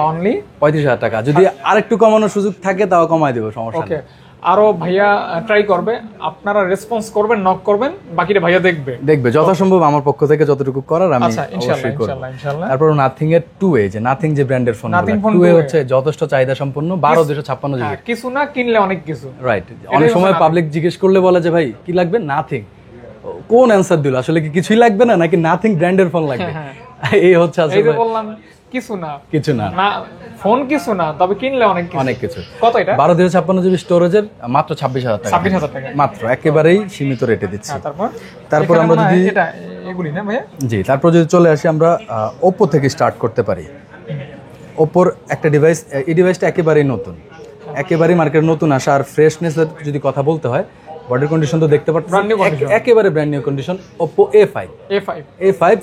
অনলি 35,000 টাকা। যদি আরেকটু কমানোর সুযোগ থাকে তাও কমাই দিব, সমস্যা নেই। আরো ভাইয়া ট্রাই করবে, আপনারা রেসপন্স করবেন, নক করবেন, বাকিটা ভাইয়া দেখবে যথাসম্ভব আমার পক্ষ থেকে যতটুকু করার আমি অবশ্যই করব। তারপর নাথিং এর 2A, যে নাথিং যে ব্র্যান্ডের ফোন, 2A হচ্ছে যথেষ্ট চাহিদা সম্পন্ন, 12,256GB। কিছু না কিনলে অনেক কিছু, রাইট। অনেক সময় পাবলিক জিজ্ঞেস করলে বলে যে ভাই কি লাগবে, নাথিং। কোন অ্যানসার দিল? আসলে কি কিছুই লাগবে না, নাকি নাথিং ব্র্যান্ডের ফোন লাগবে? এই হচ্ছে আসলে, এই যে বললাম কিছু না ফোন কিছু না, তবে কিনলে অনেক কিছু। কত এটা? 12,256GB স্টোরেজের, মাত্র 26,000 টাকা। 26,000 টাকা মাত্র, একেবারেই সীমিত রেটে দিচ্ছি। তারপর আমরা যদি এটা এগুলি না ভাইয়া, জি, তারপর যদি চলে আসি আমরা Oppo থেকে স্টার্ট করতে পারি। Oppoর একটা ডিভাইস, এই ডিভাইসটা একেবারেই নতুন, একেবারেই মার্কেটে নতুন আসা। আর ফ্রেশনেস যদি কথা বলতে হয়, বডি কন্ডিশন তো দেখতে পাচ্ছেন একেবারে brand new condition. Oppo A5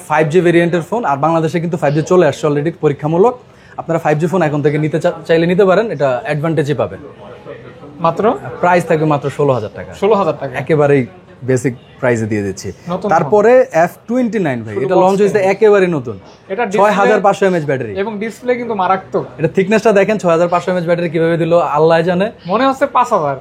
5G ভেরিয়েন্টের ফোন, আর বাংলাদেশে কিন্তু 5G চলে আসছে অলরেডি পরীক্ষামূলক। আপনারা 5G ফোন এখন থেকে নিতে চাইলে নিতে পারেন, এটা অ্যাডভান্টেজই পাবেন। মাত্র প্রাইস থাকবে মাত্র 16,000 টাকা, 16,000 টাকা, একেবারেই বেসিক প্রাইসে দিয়ে দিচ্ছি। তারপরে F29 ভাই, এটা লঞ্চ হয়েছে একেবারে নতুন, এটা 6500 mAh ব্যাটারি, এবং ডিসপ্লে কিন্তু মারাত্মক। এটা থিকনেসটা দেখেন, 6500 mAh ব্যাটারি কিভাবে দিল আল্লাহ জানে। মনে হচ্ছে 5000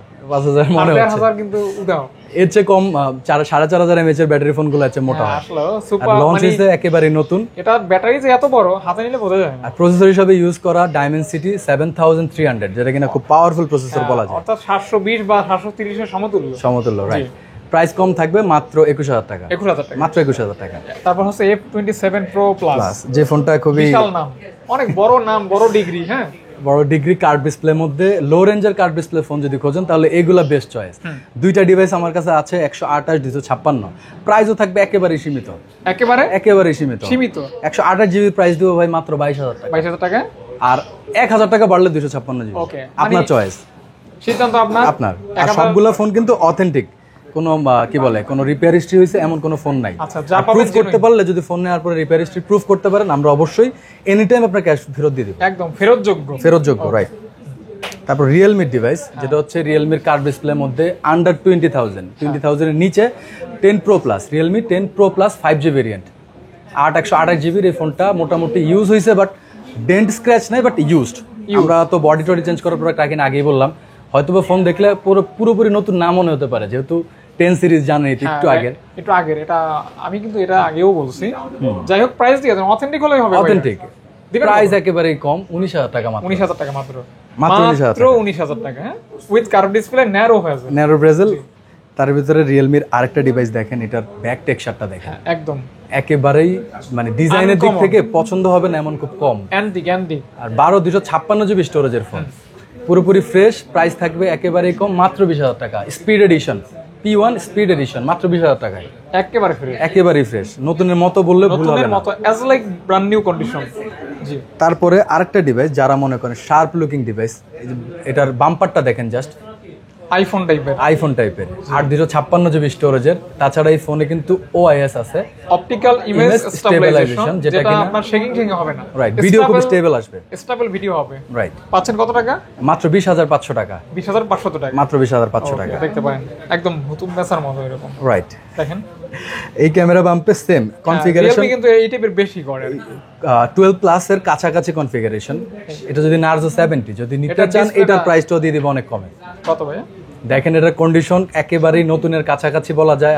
মনে হচ্ছে, কিন্তু উদাও এর চেয়ে কম 4500 mAh এর ব্যাটারি ফোনগুলো আছে মোটা হয়। আসলে সুপার লঞ্চ হয়েছে একেবারে নতুন, এটা ব্যাটারি যে এত বড় হাতে নিলে বোঝা যায় না। আর প্রসেসর হিসেবে ইউজ করা Dimensity 7300, যেটা কিনা খুব পাওয়ারফুল প্রসেসর বলা যায়, অর্থাৎ 720 বা 730 এর সমতুল্য। রাইট। প্রাইস কম থাকবে মাত্র 21,000 টাকা, মাত্র 21,000 টাকা। তারপর হচ্ছে F27 Pro Plus, যে ফোনটা খুবই বিশাল নাম, অনেক বড় নাম, বড় ডিগ্রি। হ্যাঁ, বড় ডিগ্রি কার্ভ ডিসপ্লের মধ্যে লো রেঞ্জের কার্ভ ডিসপ্লে ফোন যদি খোঁজেন তাহলে এগুলা বেস্ট চয়েস। দুইটা ডিভাইস আমার কাছে আছে, 128 256। প্রাইসও থাকবে একেবারে সীমিত, একেবারে সীমিত। 128GB প্রাইস দিব ভাই মাত্র 22,000 টাকা, আর 1000 টাকা বাড়লে 256GB। আপনার চয়েস, সিদ্ধান্ত আপনার। আর সবগুলা ফোন কিন্তু অথেন্টিক, কোনো কি বলে কোনো রিপেয়ার হিস্ট্রি হয়েছে এমন কোনো ফোন নাই। প্রুফ করতে পারলে, যদি ফোন নেওয়ার পরে রিপেয়ার হিস্ট্রি প্রুফ করতে পারেন, আমরা অবশ্যই এনি টাইম আপনার ক্যাশ ফেরত দিয়ে দেব, একদম ফেরতযোগ্য। রাইট। তারপর রিয়েলমির ডিভাইস, যেটা হচ্ছে রিয়েলমির কার্ভ ডিসপ্লের মধ্যে আন্ডার 20,000 এর নিচে 10 Pro Plus, Realme 10 Pro Plus 5G variant, 128GB এই ফোনটা মোটামুটি ইউজ হয়েছে, বাট ডেন্ট স্ক্র্যাচ নাই, বাট ইউজড। আমরা তো বডি টডি চেঞ্জ করার পর টাকিন আগেই বললাম, হয়তো ফোন দেখলে পুরোপুরি নতুন না মনে হতে পারে, যেহেতু 10 সিরিজ জানেন একটু আগের। এটা আমি কিন্তু এটা আগেও বলছি। যাই হোক, প্রাইস দিয়ে দেন, অথেন্টিক হলেই হবে। অথেন্টিক প্রাইস একেবারেই কম, 19,000 টাকা মাত্র। 19,000 টাকা মাত্র 19,000 টাকা। হ্যাঁ, উইথ কার্ভ ডিসপ্লে, ন্যারো বেজেল। তার ভিতরে রিয়েলমির আরেকটা ডিভাইস দেখেন, এটার ব্যাক টেক্সচারটা দেখেন, একদম একেবারেই মানে ডিজাইনের দিক থেকে পছন্দ হবে না এমন খুব কম, অ্যান্টিক। আর 12,256GB স্টোরেজের ফোন, পুরোপুরি ফ্রেশ। প্রাইস থাকবে একেবারেই কম, মাত্র 20,000 টাকা। Speed addition P1 speed addition, মাত্র 20,000 টাকায়, একেবারেই ফ্রেশ, নতুনের মতো বললে ভুল হবে না, as like brand new condition. জি। তারপরে আরেকটা ডিভাইস, যারা মনে করেন শার্প লুকিং ডিভাইস, এটার বাম্পারটা দেখেন, জাস্ট আইফোন টাইপের 8,256GB স্টোরেজের। তাছাড়া এই ফোনে কিন্তু OIS আছে, অপটিক্যাল ইমেজ স্টেবিলাইজেশন, যেটা কিনা আপনার শেকিং হবে না। রাইট, ভিডিও খুব স্টেবল আসবে, স্টেবল ভিডিও হবে। রাইট। পাচ্ছেন কত টাকা? মাত্র 20,500 টাকা, 20,500 টাকা, মাত্র 20,500 টাকা। দেখতে পারেন, একদম নতুন মেসার মতো এরকম। রাইট। দেখেন এই ক্যামেরা বাম্পে সেম কনফিগারেশন, কিন্তু এই টাইপের বেশি করে 12 প্লাস এর কাছাকাছি কনফিগারেশন। এটা যদি নার্জো 70 যদি নিতে চান, এটার প্রাইসটাও দিয়ে দিব অনেক কমে। কত ভাই? দেখেন এটার কন্ডিশন একেবারেই নতুনের কাছাকাছি বলা যায়,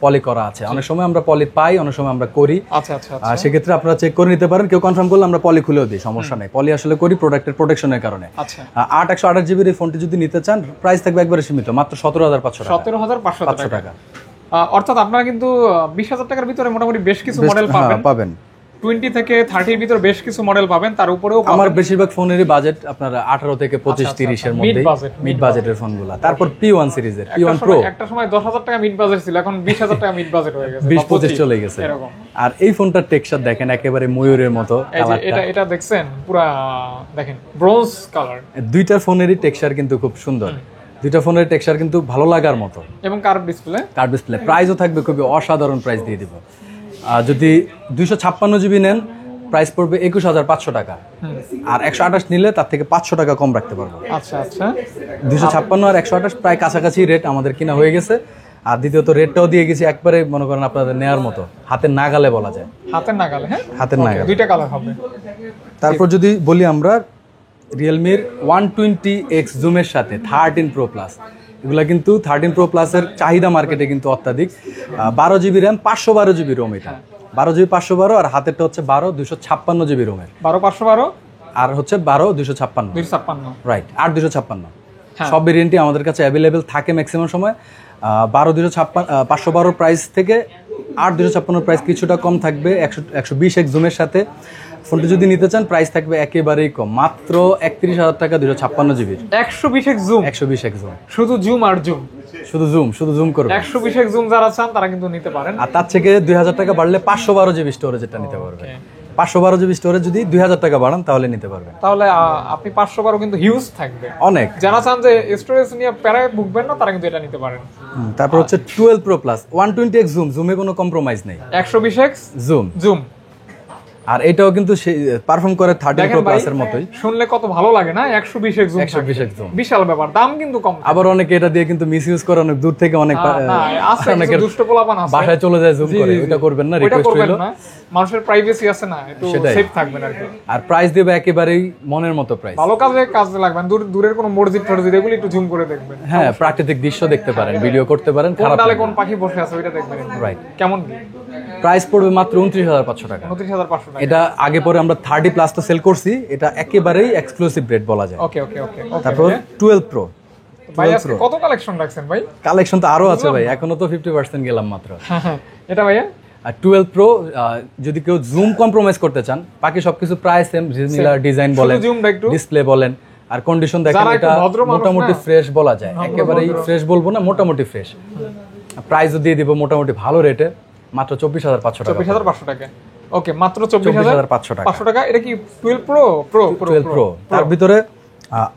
পলি করা আছে। অনেক সময় আমরা পলি পাই, অনেক সময় আমরা করি। আচ্ছা আচ্ছা, সেক্ষেত্রে আপনারা চেক করে নিতে পারেন। কেউ কনফার্ম করলে আমরা পলি খুলেও দিই, সমস্যা নেই। পলি আসলে করি প্রোডাক্টের প্রোটেকশনের কারণে। 128 জিবির এই ফোনটি যদি নিতে চান প্রাইস থাকবে একবারে সীমিত, মাত্র 17,500 টাকা। 17,500 টাকা। অর্থাৎ আপনারা কিন্তু 20,000 টাকার ভিতরে মোটামুটি বেশ কিছু মডেল পাবেন। 20 থেকে 30 এর ভিতর বেশ কিছু মডেল পাবেন। তার উপরেও আমার বেশিরভাগ ফোনেরই বাজেট আপনার 18 থেকে 25-30 এর মধ্যে, মিড বাজেটের ফোনগুলো। তারপর P1 সিরিজের P1 Pro একটা সময় 10,000 টাকা মিড বাজেট ছিল, এখন 20,000 টাকা মিড বাজেট হয়ে গেছে, 20-25 চলে গেছে। আর এই ফোনটার টেক্সচার দেখেন একেবারে ময়ূরের মতো। এটা দেখছেন পুরা, দেখেন ব্রোঞ্জ কালার। দুইটা ফোনেরই টেক্সচার কিন্তু খুব সুন্দর, দুইটা ফোনের টেক্সচার কিন্তু ভালো লাগার মতো। এবং কার্ভ ডিসপ্লে, প্রাইসও থাকবে খুবই অসাধারণ প্রাইস দিয়ে দিব। যদি 256 জিবি নেন প্রাইস পড়বে 21,500 টাকা। আর 128 নিলে তার থেকে 500 টাকা কম রাখতে পারবো। আচ্ছা আচ্ছা, 256 আর 128 প্রায় কাছাকাছি রেট আমাদের কিনা হয়ে গেছে। আর দ্বিতীয়ত রেটটাও দিয়ে গেছি একবারে মনে করেন আপনাদের নেয়ার মতো, হাতের নাগালে বলা যায়। হাতের নাগালে, হ্যাঁ হাতের নাগালে। দুইটা কালার হবে। তারপর যদি বলি আমরা রিয়েলমির 120X জুমের সাথে 13 Pro Plus, এগুলা কিন্তু 13 Pro Plus এর চাহিদা মার্কেটে কিন্তু অত্যাধিক। 12 জিবি র্যাম, 512 জিবি রোম। এটা 12 জিবি 512, আর হাতেরটা হচ্ছে 12 256 জিবি রোমের। 12 512 আর হচ্ছে 12 256, রাইট, 8 256। সব ভেরিয়েন্টই আমাদের কাছে অ্যাভেলেবেল থাকে ম্যাক্সিমাম সময়। 12 512 প্রাইস থেকে 8 256 প্রাইস কিছুটা কম থাকবে 120X জুমের সাথে। ফোনটি যদি নিতে চান প্রাইস থাকবে একেবারেই কম, মাত্র 31,000 টাকা 256 GB. 120X zoom, 120X zoom, শুধু জুম আর জুম, শুধু জুম করবে। 120X জুম যারা চান তারা কিন্তু নিতে পারেন। আর তার থেকে 2,000 টাকা বাড়লে 512 জিবি স্টোরেজ এটা নিতে পারবে। 512 জিবি স্টোরেজ যদি 2,000 টাকা বাড়ান তাহলে নিতে পারবে। তাহলে আপনি 512 কিন্তু হিউজ থাকবে অনেক। যারা চান যে স্টোরেজ নিয়ে প্যারায় ভুগবেন না তারা কিন্তু এটা নিতে পারেন। তারপর হচ্ছে 12 Pro Plus 120X জুম, জুমে কোনো কম্প্রোমাইজ নেই। 120X জুম, আর এটাও কিন্তু পারফর্ম করে 13 Pro Plus এর মতোই। শুনলে কত ভালো লাগে না, 120X জুম, 120X জুম বিশাল ব্যাপার, দাম কিন্তু কম। আবার অনেকে এটা দিয়ে কিন্তু মিসইউজ করে, অনেক দূর থেকে অনেক অনেকের দুষ্ট পোলাপান আছে, বাসায় চলে যায় জুম করে। ওটা করবেন না, রিকোয়েস্ট হলো। মানুষের প্রাইভেসি আছে না, একটু সেফ থাকবেন আর কি। আর প্রাইস দেবে একেবারেই মনের মতো প্রাইস। ভালো কাজে লাগবে, দূরের কোনো মসজিদ টসজিদ এগুলো একটু জুম করে দেখবেন। হ্যাঁ, প্রাকৃতিক দৃশ্য দেখতে পারেন, ভিডিও করতে পারেন। খারাপ ডালে কোন পাখি বসে আছে ওইটা দেখবেন, রাইট। কেমন প্রাইস পড়বে মাত্র 29,500 টাকা। 29,500 টাকা। এটা আগে পরে আমরা 30 প্লাস তো সেল করছি, এটা একেবারেই এক্সক্লুসিভ রেট বলা যায়। ওকে। তারপর 12 Pro ভাই, আজকে কত কালেকশন রাখছেন ভাই? কালেকশন তো আরো আছে ভাই, এখনো তো 50% গেলাম মাত্র। এটা ভাইয়া আর 12 Pro যদি কেউ জুম কম্প্রোমাইজ করতে চান, বাকি সবকিছু প্রায় সেম, সিমিলার ডিজাইন বলেন, ডিসপ্লে বলেন, আর কন্ডিশন দেখেন এটা মোটামুটি ফ্রেশ বলা যায়। একেবারেই ফ্রেশ বলবো না, মোটামুটি ফ্রেশ। প্রাইসও দিয়ে দিব মোটামুটি ভালো রেটে, মাত্র 24,500 টাকা। 24,500 টাকা। ওকে, মাত্র 24,500 টাকা। এটা কি 12 12 Pro? তার ভিতরে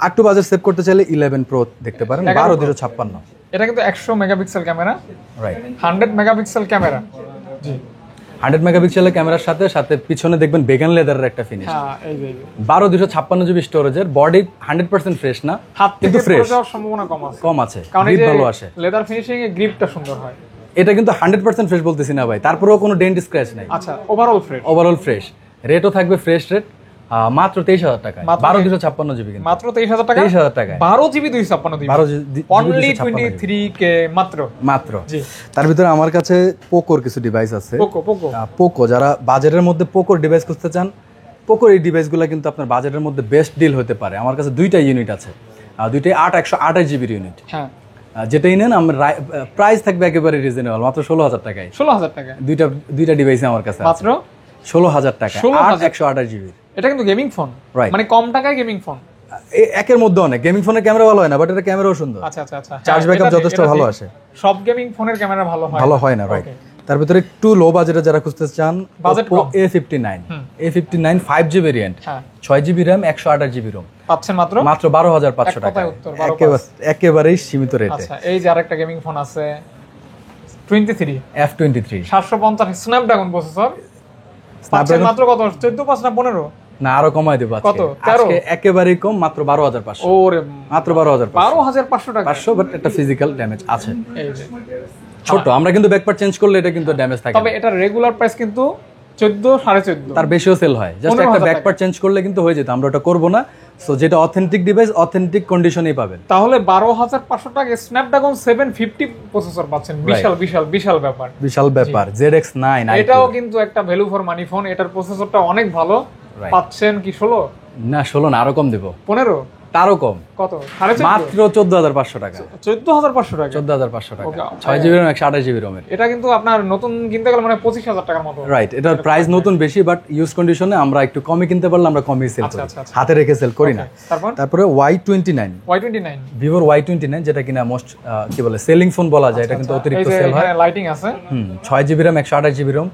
একটু বাজেট সেভ করতে চাইলে 11 Pro দেখতে পারেন, 12 256। এটা কিন্তু 100 megapixel camera, right, 100 megapixel camera. জি, 100 মেগাপিক্সেলের ক্যামেরার সাথে সাথে পিছনে দেখবেন বেগান লেদারের একটা ফিনিশ। হ্যাঁ, এই যে 12 256 জিবি স্টোরেজের, বডি 100% ফ্রেশ না, কিন্তু ফ্রেশ হওয়ার সম্ভাবনা কম আছে, কারণ এই ভালো আসে, লেদার ফিনিশিং এ গ্রিপটা সুন্দর হয়। এটা কিন্তু 100% ফ্রেশ বলতেছি না ভাই, তারপরেও কোনো ডেন্ট স্ক্র্যাচ নাই। আচ্ছা, ওভারঅল ফ্রেশ। রেটও থাকবে ফ্রেশ রেট, মাত্র 23,000 টাকা। 12 256 জিবি, মাত্র 23,000 টাকা। 23,000 টাকা, 12 জিবি 256 জিবি, অনলি 23K মাত্র। জি, তার ভিতরে আমার কাছে পোকোর কিছু ডিভাইস আছে। পোকো যারা বাজেটের মধ্যে পোকোর ডিভাইস খুঁজতে চান, পোকোর এই ডিভাইসগুলো কিন্তু আপনার বাজেটের মধ্যে বেস্ট ডিল হতে পারে। আমার কাছে দুইটা ইউনিট আছে, দুইটাই 128 জিবির ইউনিট। হ্যাঁ, যেটাই নেন আমার প্রাইস থাকবে একেবারে রিজনেবল, মাত্র 16,000 টাকায়। 16,000 টাকা দুইটা ডিভাইস আমার কাছে মাত্র 16,000 টাকা, 128 জিবি। এটা কিন্তু গেমিং ফোন, মানে কম টাকায় গেমিং ফোন। একের মধ্যে অনেক। গেমিং ফোনের ক্যামেরা ভালো হয় না, বাট এটা ক্যামেরাও সুন্দর। আচ্ছা, চার্জ ব্যাকআপ যথেষ্ট ভালো আসে। সব গেমিং ফোনের ক্যামেরা ভালো হয় না, রাইট। তার ভিতরে একটু লো বাজেটে যারা খুঁজতে চান, A59 5G variant, 6 GB RAM, 128 GB ROM পাচ্ছেন মাত্র 12,500 টাকা, একেবারেই সীমিত রেটে। আচ্ছা, এই যে আরেকটা গেমিং ফোন আছে, F23 750 স্ন্যাপড্রাগন প্রসেসর, পাচ্ছেন মাত্র কত? 14,500 না 15? না, আরো কমাই দেব আজকে। আজকে একেবারেই কম, মাত্র 12,500। ওরে, মাত্র 12,500 টাকা। 500, বাট একটা ফিজিক্যাল ড্যামেজ আছে, এই যে ছোট। আমরা কিন্তু ব্যাকপার্ট চেঞ্জ করলে এটা কিন্তু ড্যামেজ থাকে। তবে এটা রেগুলার প্রাইস কিন্তু 14 14.5 তার বেশিও সেল হয়, জাস্ট একটা ব্যাক পার্ট চেঞ্জ করলে কিন্তু হয়ে যেত, আমরা ওটা করব না। সো যেটা অথেন্টিক ডিভাইস অথেন্টিক কন্ডিশনেই পাবেন। তাহলে 12,500 টাকা স্ন্যাপড্রাগন 750 প্রসেসর পাচ্ছেন, বিশাল বিশাল বিশাল ব্যাপার, বিশাল ব্যাপার। ZX9 এটাও কিন্তু একটা ভ্যালু ফর মানি ফোন, এটার প্রসেসরটা অনেক ভালো। পাচ্ছেন কি 16? না 16 না, আরো কম দেব, 15? তারও কম। কত? 14.5? মাত্র 14,500 টাকা। 14,500 টাকা? 14,500 টাকা, 6GB RAM 128GB ROM এর। এটা কিন্তু আপনার নতুন কিনতে গেলে মানে 25,000 টাকার মতো। রাইট, এটার প্রাইস নতুন বেশি, বাট ইউজ কন্ডিশনে আমরা একটু কমে কিনতে পারলে আমরা কমই সেল করি, হাতে রেখে সেল করি না। তারপরে Y29, ভিভোর Y29 যেটা কিনা মোস্ট কি বলে সেলিং ফোন বলা যায়, এটা কিন্তু অতিরিক্ত সেল হয়। লাইটিং আছে, 6GB RAM 128GB ROM,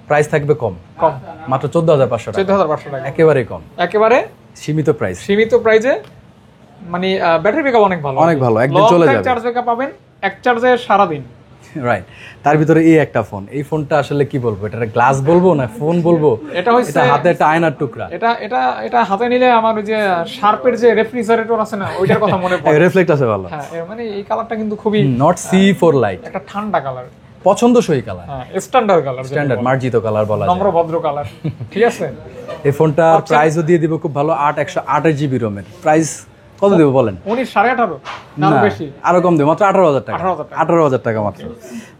price থাকবে কম, মাত্র 14,500 টাকা। 14,500 টাকা, একেবারে কম, একেবারে সীমিত প্রাইস, সীমিত প্রাইসে। মানে ব্যাটারি ব্যাকআপ অনেক ভালো, অনেক ভালো, একদিন চলে যাবে। চার্জ ব্যাকআপ পাবেন এক চার্জে সারা দিন। রাইট, তার ভিতরে এই একটা ফোন, এই ফোনটা আসলে কি বলবো, এটা গ্লাস বলবো না ফোন বলবো, এটা হচ্ছে হাতে একটা আয়নার টুকরা। এটা এটা এটা হাতে নিলে আমার ওই যে শার্পের যে রেফ্রিজারেটর আছে না, ওইটার কথা মনে পড়ে। রিফ্লেক্ট আছে ভালো। হ্যাঁ, মানে এই কালারটা কিন্তু খুবই নট C4 লাইট, একটা ঠান্ডা কালার, পছন্দসই কালার, হ্যাঁ স্ট্যান্ডার্ড কালার, স্ট্যান্ডার্ড মার্জিত কালার বলা যায়, নম্র ভদ্র কালার, ঠিক আছে। এই ফোনটার প্রাইসও দিয়ে দিব খুব ভালো, 128GB ROM এর। প্রাইস কত দেব বলেন? 18,500 না বেশি, আরো কম দেব, মাত্র 18,000 টাকা। 18,000 টাকা মাত্র।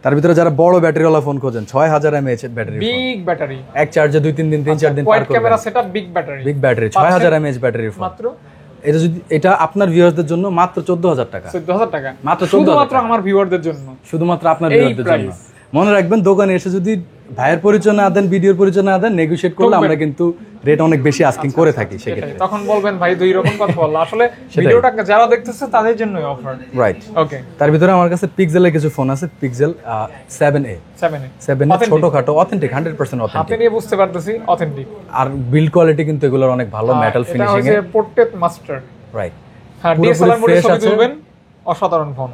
তার ভিতরে যারা বড় ব্যাটারিওয়ালা ফোন খোঁজেন, 6000 mAh ব্যাটারি, বিগ ব্যাটারি, এক চার্জে 2-3 দিন 3-4 দিন পার করবে। Camera setup, big battery, big battery 6000 mAh ব্যাটারির ফোন মাত্র। এটা যদি এটা আপনার ভিউয়ারদের জন্য মাত্র 14,000 টাকা। 14,000 টাকা মাত্র, শুধুমাত্র আমার ভিউয়ারদের জন্য, শুধুমাত্র আপনার ভিউয়ারদের জন্য। মনে রাখবেন, দোকানে এসে যদি ভাইয়ের পরিচয় না দেন, ভিডিওর পরিচয় না দেন, নেগোশিয়েট করলে আমরা কিন্তু রেট অনেক বেশি আস্কিং করে থাকি, সেক্ষেত্রে তখন বলবেন ভাই দুই রকম কথা বললো। আসলে ভিডিওটা যারা দেখতেছে তাদের জন্যই অফার। রাইট, ওকে। তার ভিতরে আমার কাছে পিক্সেলের কিছু ফোন আছে, পিক্সেল 7a 7a ছোটখাটো অথেন্টিক, 100% অথেন্টিক, হাতে নিয়ে বুঝতে পারতেছি অথেন্টিক। আর বিল্ড কোয়ালিটি কিন্তু এগুলোর অনেক ভালো, মেটাল ফিনিশিং এ, পোর্ট্রেট মাস্টার। রাইট, হ্যাঁ, ডিএসএলআর মোডে ছবি তুলবেন, অসাধারণ ফোন।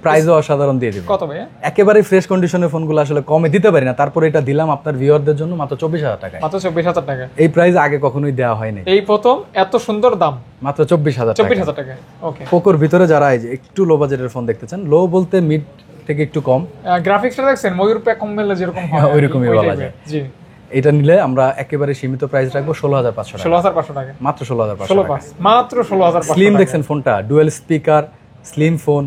প্রাইসও অসাধারণ দিয়ে দিব। কত ভাই? একেবারে ফ্রেশ কন্ডিশনের ফোনগুলো আসলে কমে দিতে পারি না, তারপরে এটা দিলাম আপনার ভিউয়ারদের জন্য মাত্র 24,000 টাকা। মাত্র 24,000 টাকা, এই প্রাইস আগে কখনোই দেওয়া হয়নি, এই প্রথম এত সুন্দর দাম, মাত্র 24,000 টাকা। 24,000 টাকা। ওকে। পোকোর ভিতরে যারা এই যে একটু লো বাজেটের ফোন দেখতে চান, লো বলতে মিড থেকে একটু কম, গ্রাফিক্সটা দেখছেন ময়ূর প্যাক কম্বেলে যেরকম হয় ওইরকমই বলা যায়। জি, এটা নিলে আমরা একেবারে সীমিত প্রাইস রাখবো 16,500 টাকা। 16,500 টাকা, মাত্র 16,500 টাকা। মাত্র 16,500 স্লিম দেখছেন ফোনটা, ডুয়াল স্পিকার, স্লিম ফোন,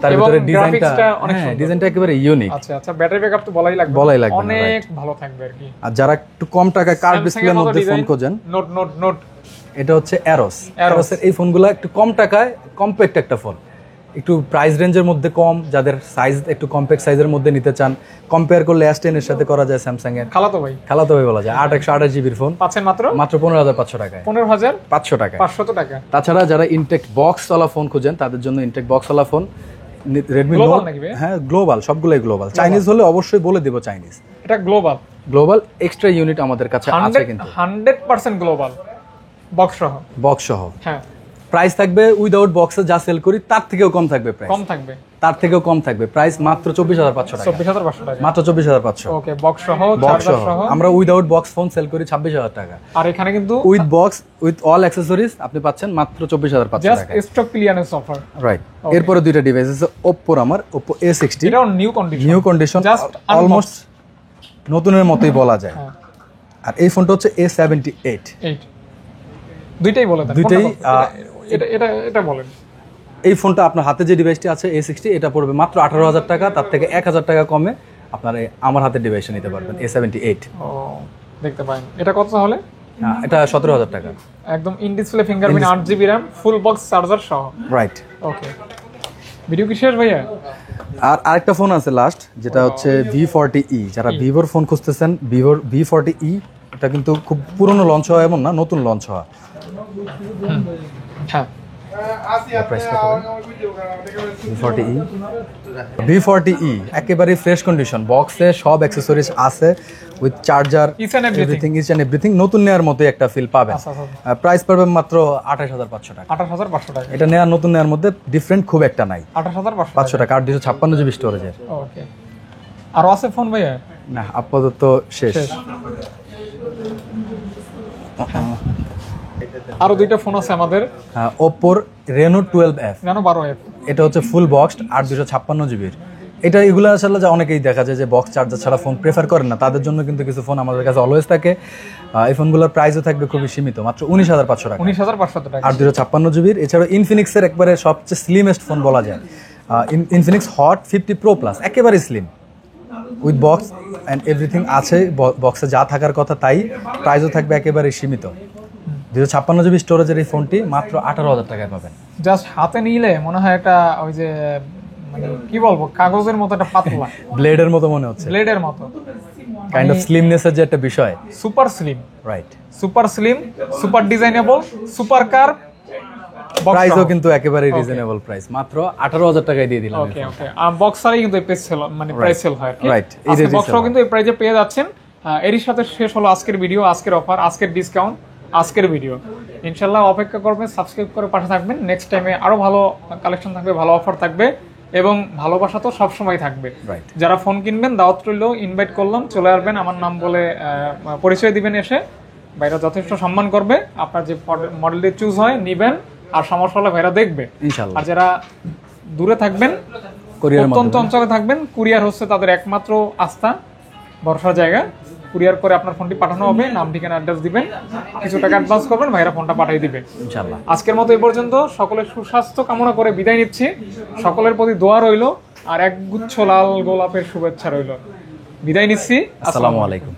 তার ভিতরে ডিজাইনটা, হ্যাঁ ডিজাইনটা একেবারে ইউনিক। আচ্ছা আচ্ছা, ব্যাটারি ব্যাকআপ তো বলাই লাগবে, অনেক ভালো থাকবে আর কি। আর যারা একটু কম টাকায় কার্ভ ডিসপ্লের মধ্যে ফোন খোঁজেন, নোট এটা হচ্ছে এরোসের এই ফোনগুলো একটু কম টাকায় কম্প্যাক্ট একটা ফোন, একটু প্রাইস রেঞ্জের মধ্যে কম, যাদের সাইজ একটু কম্প্যাক্ট সাইজের মধ্যে নিতে চান, কম্পেয়ার করলে S10 এর সাথে করা যায় স্যামসাং এর। খালাতো ভাই বলা যায়। 128GB ফোন পাচ্ছেন মাত্র 15,500 টাকায়। 15,500 টাকা, 500 টাকা। তাছাড়া যারা ইনটেক বক্স ওয়ালা ফোন খোঁজেন, তাদের জন্য ইনটেক বক্স ওয়ালা ফোন রেডমি নোট, হ্যাঁ গ্লোবাল, সবগুলাই গ্লোবাল। চাইনিজ হলে অবশ্যই বলে দেব চাইনিজ, এটা গ্লোবাল এক্সট্রা ইউনিট আমাদের কাছে আছে, কিন্তু 100% গ্লোবাল বক্স সহ। হ্যাঁ, প্রাইস থাকবে উইদাউট বক্সে যা সেল করি তার থেকেও কম থাকবে, প্রাইস কম থাকবে, তার থেকেও কম থাকবে। প্রাইস মাত্র 24,500 টাকা। 24,500 টাকা, মাত্র 24,500। ওকে, বক্স সহ, চার্জার সহ। আমরা উইদাউট বক্স ফোন সেল করি 26,000 টাকা, আর এখানে কিন্তু with box with all accessories আপনি পাচ্ছেন মাত্র 24,500 টাকা। Just stock clearance offer. Right, এরপরে দুইটা ডিভাইস আছে Oppo, আমার Oppo A60, এটাও নিউ কন্ডিশন, জাস্ট অলমোস্ট নতুনের মতোই বলা যায়। আর এই ফোনটা হচ্ছে A78। দুইটাই বলে দেন, দুইটাই এটা বলেন। এই ফোনটা আপনার হাতে যে ডিভাইসটি আছে A60, এটা পড়বে মাত্র 18,000 টাকা, তার থেকে 1,000 টাকা কমে আপনারা আমার হাতের ডিভাইসটা নিতে পারবেন, A78। ও দেখতে পারেন, এটা কত তাহলে? এটা 17,000 টাকা, একদম in display fingerprint, 8GB RAM, full box charger সহ। রাইট, ওকে। ভিডিও কি শেষ ভাইয়া? আর আরেকটা ফোন আছে লাস্ট, যেটা হচ্ছে V40e। যারা ভিভোর ফোন খুঁজতেছেন, ভিভোর V40e, এটা কিন্তু খুব পুরনো লঞ্চ হওয়া এমন না, নতুন লঞ্চ হওয়া। হ্যাঁ, V40e একেবারে ফ্রেশ কন্ডিশন, বক্সে সব অ্যাকসেসরিজ আছে, with charger, everything, each and everything নতুন নেয়ার মতোই একটা ফিল পাবেন। প্রাইস পাবেন মাত্র 28,500 টাকা। 28,500 টাকা, এটা নেয়ার নতুন নেয়ার মধ্যে ডিফারেন্ট খুব একটা নাই। 28,500 টাকা, আর 256GB স্টোরেজের। ওকে, আর আছে ফোন ভাইয়া? না, আপাতত শেষ। আরো দুইটা ফোন আছে আমাদের, Oppo Reno 12F, Reno 12F। এটা হচ্ছে ফুল বক্সড, আর 256GB। এটা এগুলো আসলে যে অনেকেই দেখা যায় যে বক্স চার্জার ছাড়া ফোন প্রেফার করেন না, তাদের জন্য কিন্তু কিছু ফোন আমাদের কাছে অলওয়েজ থাকে। এই ফোনগুলোর প্রাইসও থাকবে খুবই সীমিত, মাত্র 19,500 টাকা, 19,500 টাকা। 856 জিবির। এছাড়াও ইনফিনিক্সের একবারে সবচেয়ে স্লিমেস্ট ফোন বলা যায়, ইনফিনিক্স হট 50 প্রো প্লাস, একেবারে slim with box and everything আছে, বক্সে যা থাকার কথা তাই, প্রাইসও থাকবে একেবারে সীমিত। 256 জিবি স্টোরেজের এই ফোনটি মাত্র 18,000 টাকায় পাবেন। জাস্ট হাতে নিলে মনে হয় একটা ওই যে মানে কি বলবো, কাগজের মতো একটা পাতলা, ব্লেডের মতো মনে হচ্ছে, ব্লেডের মতো কাইন্ড অফ স্লিমনেসের যে একটা বিষয়, super slim, right, super slim, super designable, super car. প্রাইসও কিন্তু একেবারে রিজনেবল প্রাইস, মাত্র 18,000 টাকায় দিয়ে দিলাম। ওকে ওকে, আর বক্সারই কিন্তু এই প্রাইস সেল, মানে প্রাইস সেল হয়, রাইট, এই যে বক্সটাও কিন্তু এই প্রাইসে পেয়ে যাচ্ছেন। এরই সাথে শেষ হলো আজকের ভিডিও, আজকের অফার, আজকের ডিসকাউন্ট, আজকের ভিডিও। ইনশাআল্লাহ অপেক্ষা করবেন, সাবস্ক্রাইব করে পাশে থাকবেন। নেক্সট টাইমে আরো ভালো কালেকশন থাকবে, ভালো অফার থাকবে এবং ভালোবাসা তো সবসময় থাকবে। যারা ফোন কিনবেন দাওয়াত রইল, ইনভাইট করলাম, চলে আসবেন, আমার নাম বলে পরিচয় দিবেন, এসে ভাইরা যথেষ্ট সম্মান করবে। আপনার যে মডেলটি চুজ হয় নিবেন, আর সমস্যা হলে ভাইরা দেখবে ইনশাআল্লাহ। আর যারা দূরে থাকবেন, অত্যন্ত অঞ্চলে থাকবেন, কুরিয়ার হচ্ছে তাদের একমাত্র আস্থা, ভরসার জায়গা। কুরিয়ার করে আপনার ফোনটি পাঠানো হবে, নাম ঠিকানা অ্যাড্রেস দিবেন, কিছু টাকা অ্যাডভান্স করবেন, ভাইরা ফোনটা পাঠিয়ে দিবে ইনশাআল্লাহ। আজকের মতো এই পর্যন্ত, সকলের সুস্বাস্থ্য কামনা করে বিদায় নিচ্ছি। সকলের প্রতি দোয়া রইল আর একগুচ্ছ লাল গোলাপের শুভেচ্ছা রইল। বিদায় নিচ্ছি, আসসালামু আলাইকুম।